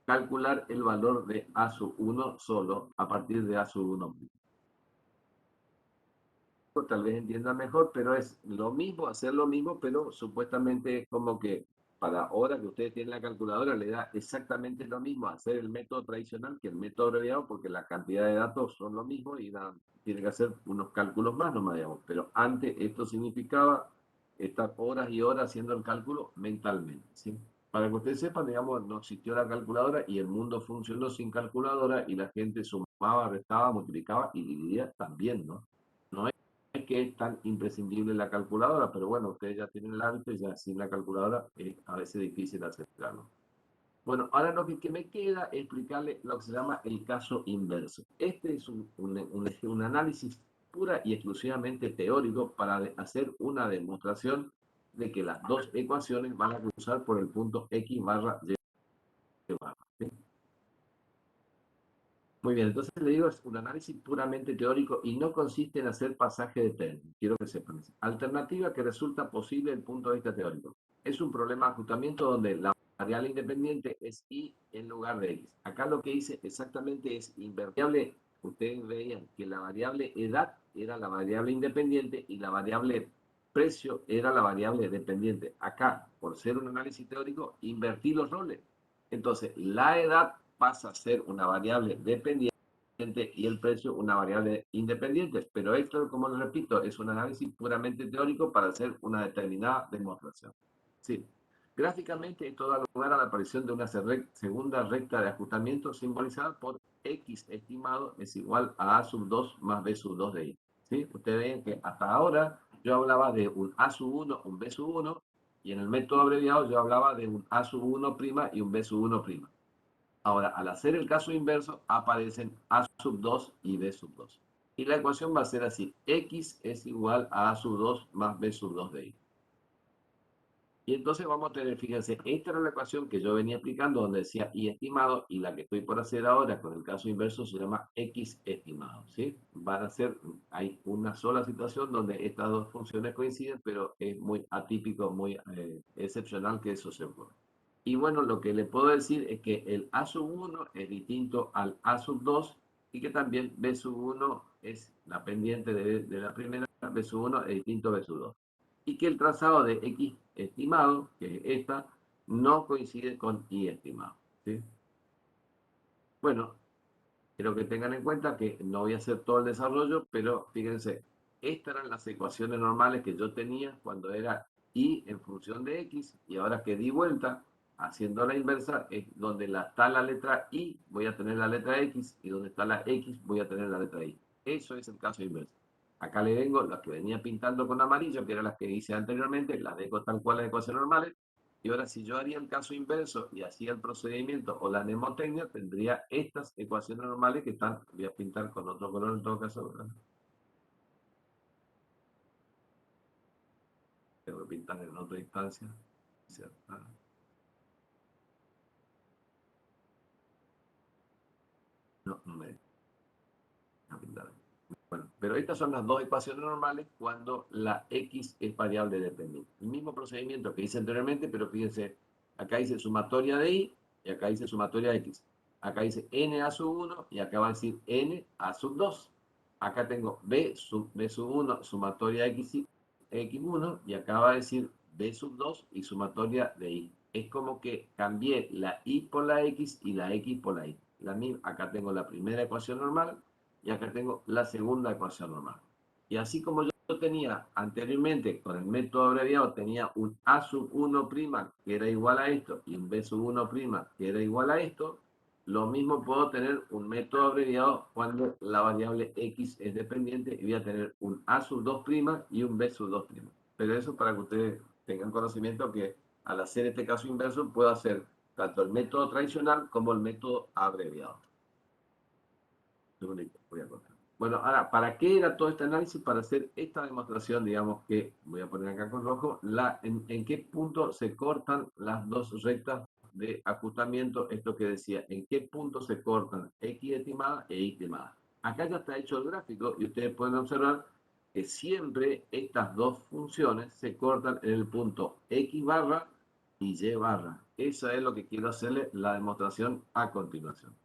calcular el valor de A sub 1 solo a partir de A sub 1'. Tal vez entiendan mejor, pero es lo mismo, hacer lo mismo, pero supuestamente es como que para ahora que ustedes tienen la calculadora le da exactamente lo mismo hacer el método tradicional que el método abreviado, porque la cantidad de datos son lo mismo y tiene que hacer unos cálculos más nomás, digamos. Pero antes esto significaba estar horas y horas haciendo el cálculo mentalmente, ¿sí? Para que ustedes sepan, digamos, no existió la calculadora y el mundo funcionó sin calculadora y la gente sumaba, restaba, multiplicaba y dividía también, ¿no? No es que es tan imprescindible la calculadora, pero bueno, ustedes ya tienen el hábito y ya sin la calculadora es a veces difícil aceptarlo. Bueno, ahora lo que me queda es explicarle lo que se llama el caso inverso. Este es un análisis pura y exclusivamente teórico para hacer una demostración de que las dos ecuaciones van a cruzar por el punto X barra Y barra. ¿Sí? Muy bien, entonces le digo, es un análisis puramente teórico y no consiste en hacer pasaje de términos. Quiero que sepan. Alternativa que resulta posible desde el punto de vista teórico. Es un problema de ajustamiento donde la variable independiente es Y en lugar de X. Acá lo que hice exactamente es invertible. Ustedes veían que la variable edad era la variable independiente y la variable precio era la variable dependiente. Acá, por ser un análisis teórico, invertí los roles. Entonces, la edad pasa a ser una variable dependiente y el precio una variable independiente. Pero esto, como les repito, es un análisis puramente teórico para hacer una determinada demostración. Sí. Gráficamente, esto da lugar a la aparición de una segunda recta de ajustamiento simbolizada por X estimado es igual a A sub 2 más B sub 2 de Y. ¿Sí? Ustedes ven que hasta ahora yo hablaba de un A sub 1, un B sub 1, y en el método abreviado yo hablaba de un A sub 1' y un B sub 1'. Ahora, al hacer el caso inverso, aparecen A sub 2 y B sub 2. Y la ecuación va a ser así. X es igual a sub 2 más B sub 2 de Y. Y entonces vamos a tener, fíjense, esta era la ecuación que yo venía explicando donde decía Y estimado, y la que estoy por hacer ahora con el caso inverso se llama X estimado, ¿sí? Van a ser, hay una sola situación donde estas dos funciones coinciden, pero es muy atípico, muy excepcional que eso se ocurra. Y bueno, lo que le puedo decir es que el A sub 1 es distinto al A sub 2 y que también B sub 1 es la pendiente de la primera, B sub 1 es distinto a B sub 2 y que el trazado de X estimado, que es esta, no coincide con Y estimado. ¿Sí? Bueno, quiero que tengan en cuenta que no voy a hacer todo el desarrollo, pero fíjense, estas eran las ecuaciones normales que yo tenía cuando era Y en función de X, y ahora que di vuelta, haciendo la inversa, es donde está la letra Y, voy a tener la letra X, y donde está la X, voy a tener la letra Y. Eso es el caso inverso. Acá le vengo las que venía pintando con amarillo, que eran las que hice anteriormente, las dejo tal cual las ecuaciones normales, y ahora si yo haría el caso inverso y hacía el procedimiento o la mnemotecnia, tendría estas ecuaciones normales que están, voy a pintar con otro color en todo caso, ¿verdad? Tengo que pintar en otra instancia. ¿Cierto? No, no me voy a pintar. Bueno, pero estas son las dos ecuaciones normales cuando la X es variable dependiente. El mismo procedimiento que hice anteriormente, pero fíjense, acá dice sumatoria de Y y acá dice sumatoria de X. Acá dice N a sub 1 y acá va a decir N a sub 2. Acá tengo B sub 1 sumatoria de X1 y acá va a decir B sub 2 y sumatoria de Y. Es como que cambié la Y por la X y la X por la Y. Acá tengo la primera ecuación normal y acá tengo la segunda ecuación normal. Y así como yo tenía anteriormente con el método abreviado, tenía un A sub 1' que era igual a esto y un B sub 1' que era igual a esto, lo mismo puedo tener un método abreviado cuando la variable X es dependiente y voy a tener un A sub 2' y un B sub 2'. Pero eso para que ustedes tengan conocimiento que al hacer este caso inverso puedo hacer tanto el método tradicional como el método abreviado. Voy a contar. Bueno, ahora, ¿para qué era todo este análisis? Para hacer esta demostración, digamos que, voy a poner acá con rojo, en qué punto se cortan las dos rectas de ajustamiento, esto que decía, en qué punto se cortan X estimada e Y estimada. Acá ya está hecho el gráfico y ustedes pueden observar que siempre estas dos funciones se cortan en el punto X barra y Y barra. Eso es lo que quiero hacerle la demostración a continuación.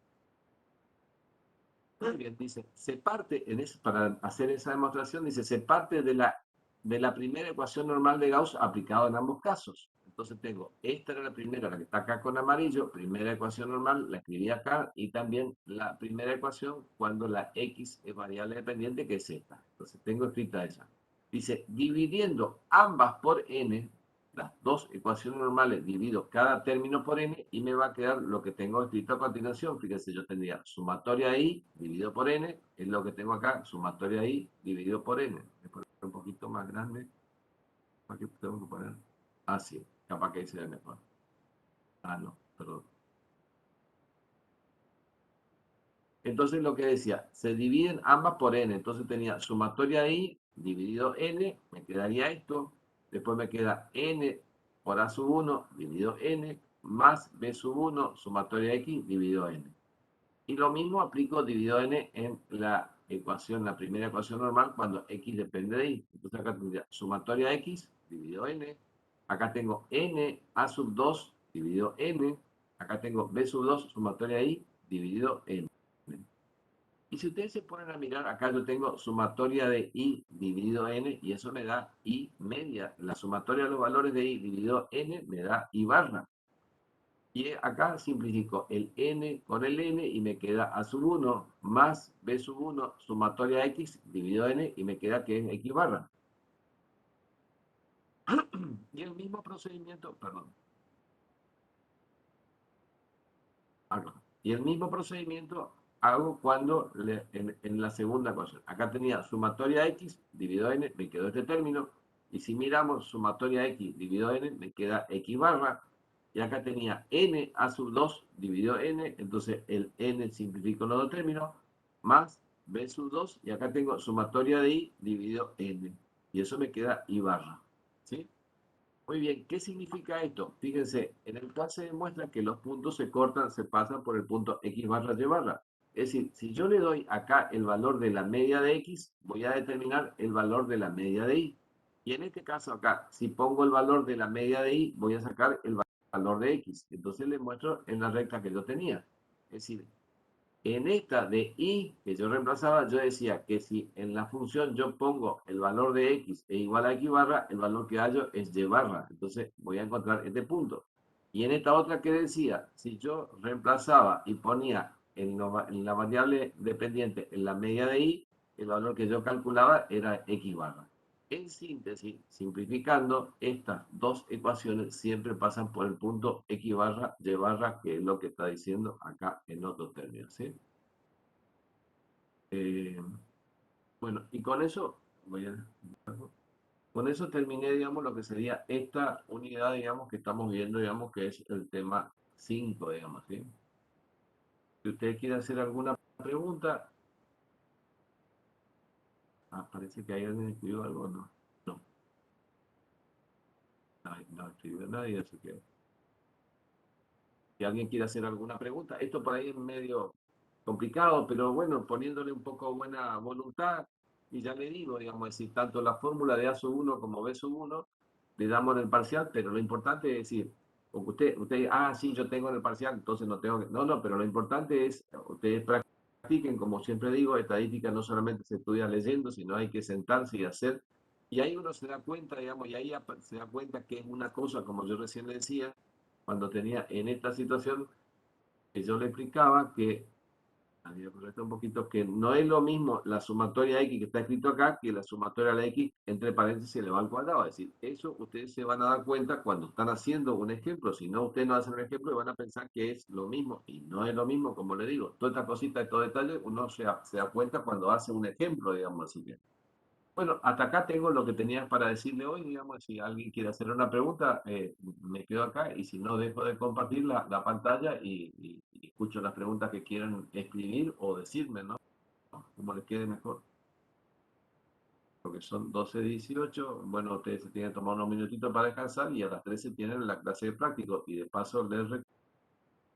Muy bien, dice, se parte, para hacer esa demostración, dice, se parte de la primera ecuación normal de Gauss aplicada en ambos casos. Entonces tengo, esta era la primera, la que está acá con amarillo, primera ecuación normal, la escribí acá, y también la primera ecuación cuando la X es variable dependiente, que es esta. Entonces tengo escrita esa. Dice, dividiendo ambas por n, las dos ecuaciones normales divido cada término por n y me va a quedar lo que tengo escrito a continuación. Fíjense, yo tendría sumatoria i dividido por n, es lo que tengo acá, sumatoria i dividido por n. Voy a poner un poquito más grande. ¿Para qué tengo que poner? Ah, sí, capaz que ahí se ve mejor. Ah, no, perdón. Entonces lo que decía, se dividen ambas por n. Entonces tenía sumatoria i dividido n, me quedaría esto. Después me queda n por a sub 1 dividido n, más b sub 1 sumatoria x dividido n. Y lo mismo aplico dividido n en la ecuación, la primera ecuación normal, cuando x depende de y. Entonces acá tendría sumatoria x dividido n. Acá tengo n a sub 2 dividido n. Acá tengo b sub 2 sumatoria i dividido n. Y si ustedes se ponen a mirar, acá yo tengo sumatoria de i dividido n y eso me da i media. La sumatoria de los valores de i dividido n me da i barra. Y acá simplifico el n con el n y me queda a sub 1 más b sub 1 sumatoria x dividido n y me queda que es x barra. Y el mismo procedimiento, perdón. Acá. Y el mismo procedimiento hago cuando en la segunda ecuación. Acá tenía sumatoria x dividido n, me quedó este término. Y si miramos sumatoria x dividido n, me queda x barra. y acá tenía n a sub 2 dividido n, entonces el n simplifico los dos términos, más b sub 2, y acá tengo sumatoria de i dividido n, y eso me queda i barra, ¿sí? Muy bien, ¿qué significa esto? Fíjense, en el caso se demuestra que los puntos se cortan, se pasan por el punto x barra y barra. Es decir, si yo le doy acá el valor de la media de x, voy a determinar el valor de la media de y. Y en este caso acá, si pongo el valor de la media de y, voy a sacar el valor de x. Entonces le muestro en la recta que yo tenía. Es decir, en esta de y que yo reemplazaba, yo decía que si en la función yo pongo el valor de x e igual a x barra, el valor que hallo es y barra. Entonces voy a encontrar este punto. Y en esta otra que decía, si yo reemplazaba y ponía en la variable dependiente en la media de y, el valor que yo calculaba era x barra. En síntesis, simplificando, estas dos ecuaciones siempre pasan por el punto x barra, y barra, que es lo que está diciendo acá en otros términos, ¿sí? Bueno, y con eso, con eso terminé, digamos, lo que sería esta unidad, digamos, que estamos viendo, digamos, que es el tema 5, digamos, ¿sí? Si usted quiere hacer alguna pregunta, parece que hay alguien escribió algo, ¿no? No, no escribió nadie, así que si alguien quiere hacer alguna pregunta, esto por ahí es medio complicado, pero bueno, poniéndole un poco buena voluntad, y ya le digo, digamos, es decir, tanto la fórmula de A sub 1 como B sub 1 le damos en el parcial, pero lo importante es decir, porque usted, sí, yo tengo en el parcial, entonces no tengo que, no, pero lo importante es, ustedes practiquen, como siempre digo, estadística no solamente se estudia leyendo, sino hay que sentarse y hacer, y ahí uno se da cuenta, digamos, y ahí se da cuenta que es una cosa, como yo recién le decía, cuando tenía en esta situación, que yo le explicaba que, un poquito, que no es lo mismo la sumatoria X que está escrito acá que la sumatoria de la X entre paréntesis elevado al cuadrado. Es decir, eso ustedes se van a dar cuenta cuando están haciendo un ejemplo. Si no, ustedes no hacen un ejemplo y van a pensar que es lo mismo. Y no es lo mismo, como le digo. Toda esta cosita, estos detalles, uno se da cuenta cuando hace un ejemplo, digamos así que. Bueno, hasta acá tengo lo que tenía para decirle hoy, digamos, si alguien quiere hacer una pregunta, me quedo acá y si no, dejo de compartir la pantalla y escucho las preguntas que quieran escribir o decirme, ¿no? Como les quede mejor. Porque son 12:18, bueno, ustedes se tienen que tomar unos minutitos para descansar y a las 13 tienen la clase de práctico. Y de paso les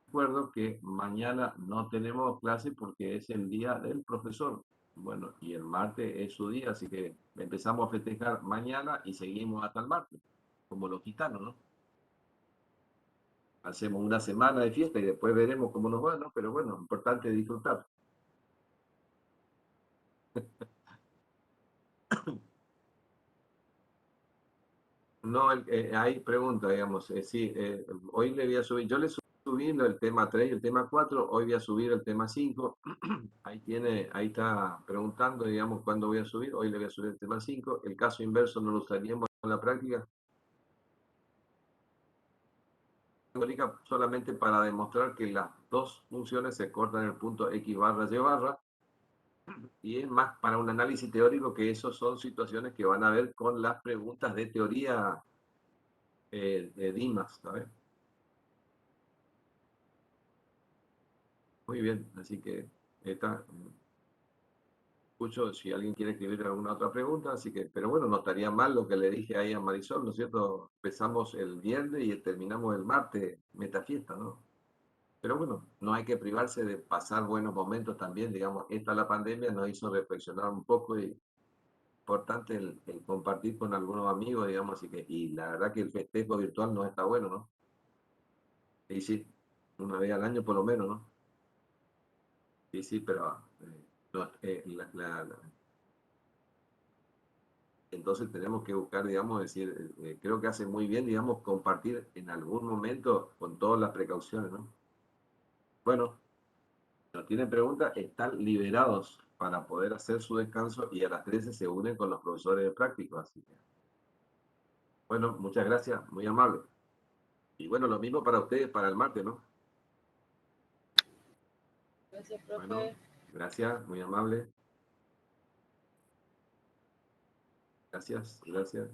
recuerdo que mañana no tenemos clase porque es el día del profesor. Bueno, y el martes es su día, así que empezamos a festejar mañana y seguimos hasta el martes, como los gitanos, ¿no? Hacemos una semana de fiesta y después veremos cómo nos va, ¿no? Pero bueno, importante disfrutar. No, hay preguntas, digamos, sí, hoy le voy a subir, yo le subí el tema 3 y el tema 4, hoy voy a subir el tema 5, ahí está preguntando, digamos, cuándo voy a subir, hoy le voy a subir el tema 5, el caso inverso no lo usaríamos en la práctica, solamente para demostrar que las dos funciones se cortan en el punto x barra y barra, y es más para un análisis teórico que eso son situaciones que van a ver con las preguntas de teoría de Dimas, ¿sabes? Muy bien, así que está, escucho si alguien quiere escribir alguna otra pregunta, así que, pero bueno, no estaría mal lo que le dije ahí a Marisol, ¿no es cierto? Empezamos el viernes y terminamos el martes, metafiesta, ¿no? Pero bueno, no hay que privarse de pasar buenos momentos también, digamos, esta la pandemia nos hizo reflexionar un poco y importante el compartir con algunos amigos, digamos, así que, y la verdad que el festejo virtual no está bueno, ¿no? Y sí, una vez al año por lo menos, ¿no? Sí, sí, pero no, entonces tenemos que buscar, digamos, decir, creo que hace muy bien, digamos, compartir en algún momento con todas las precauciones, ¿no? Bueno, si no tienen preguntas, están liberados para poder hacer su descanso y a las 13 se unen con los profesores de práctico, así que. Bueno, muchas gracias, muy amable. Y bueno, lo mismo para ustedes, para el martes, ¿no? Gracias, profe. Bueno, gracias, muy amable. Gracias, gracias.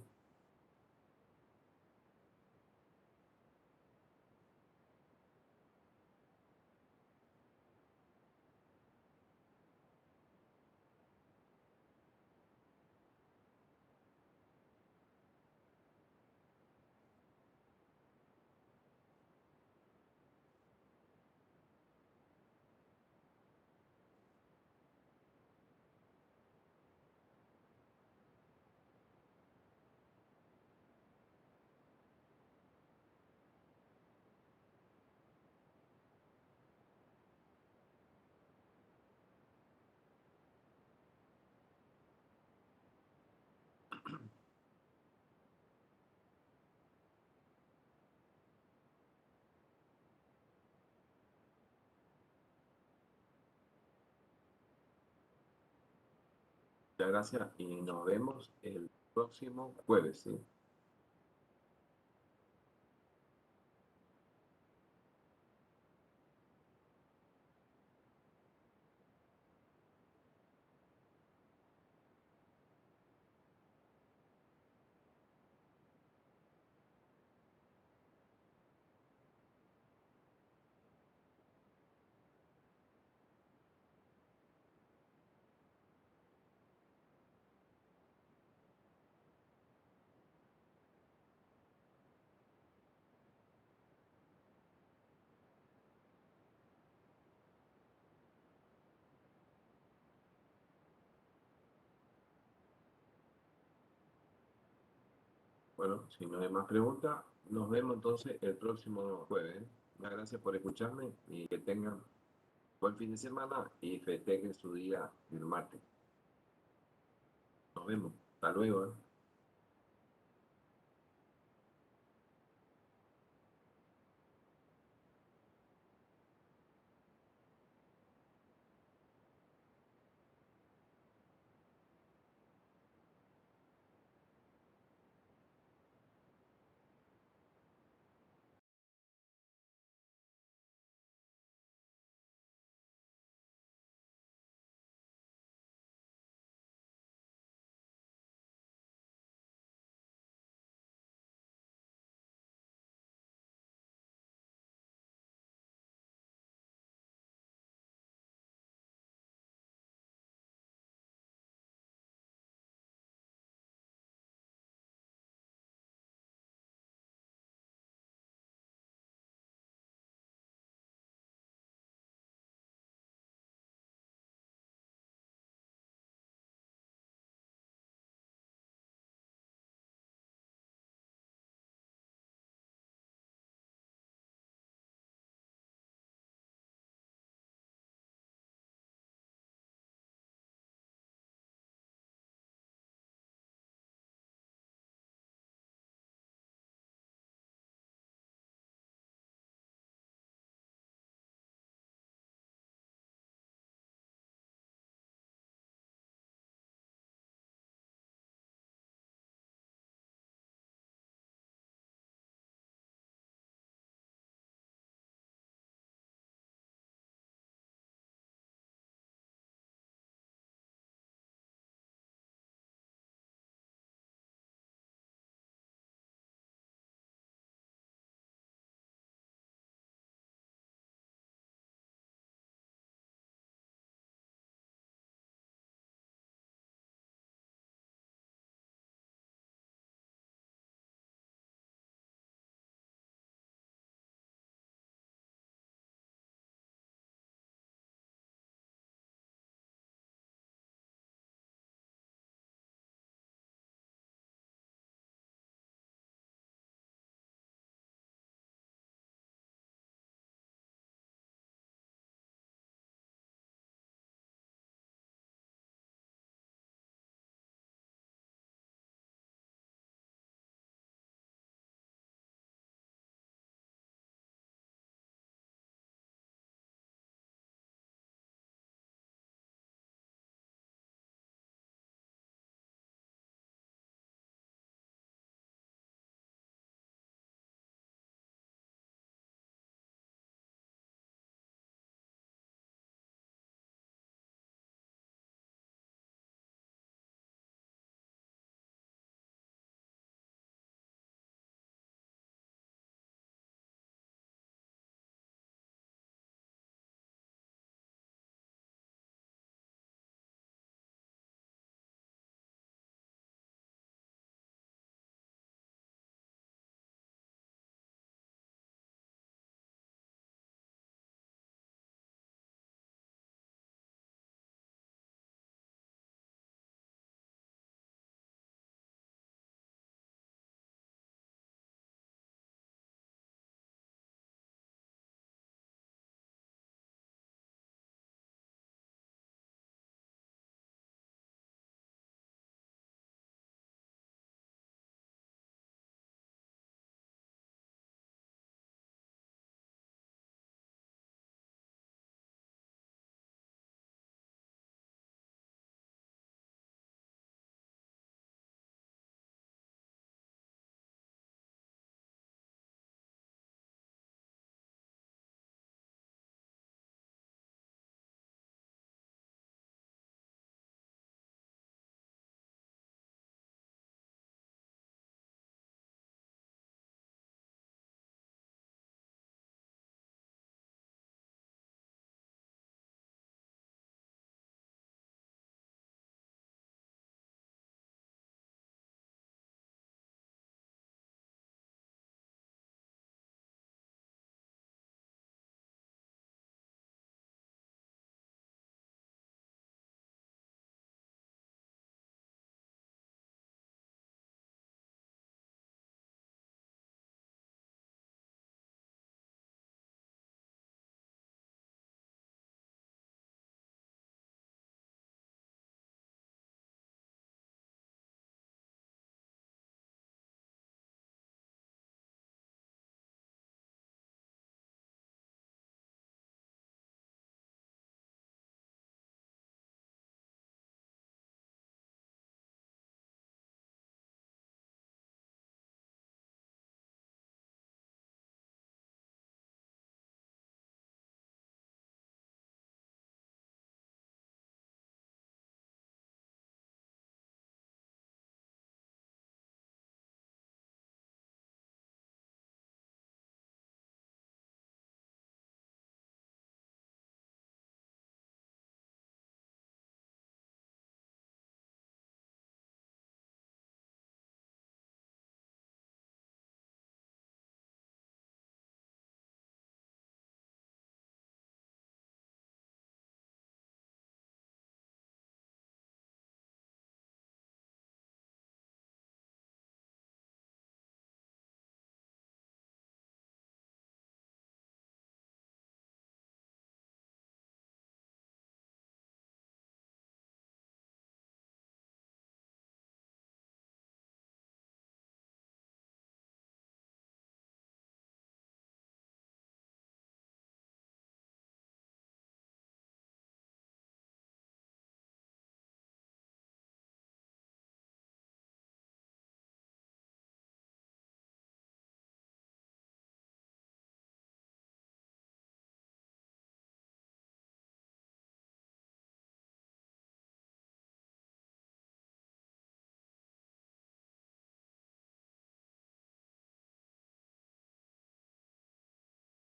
Muchas gracias y nos vemos el próximo jueves, ¿sí? Bueno, si no hay más preguntas, nos vemos entonces el próximo jueves. Muchas gracias por escucharme y que tengan buen fin de semana y festejen su día el martes. Nos vemos. Hasta luego.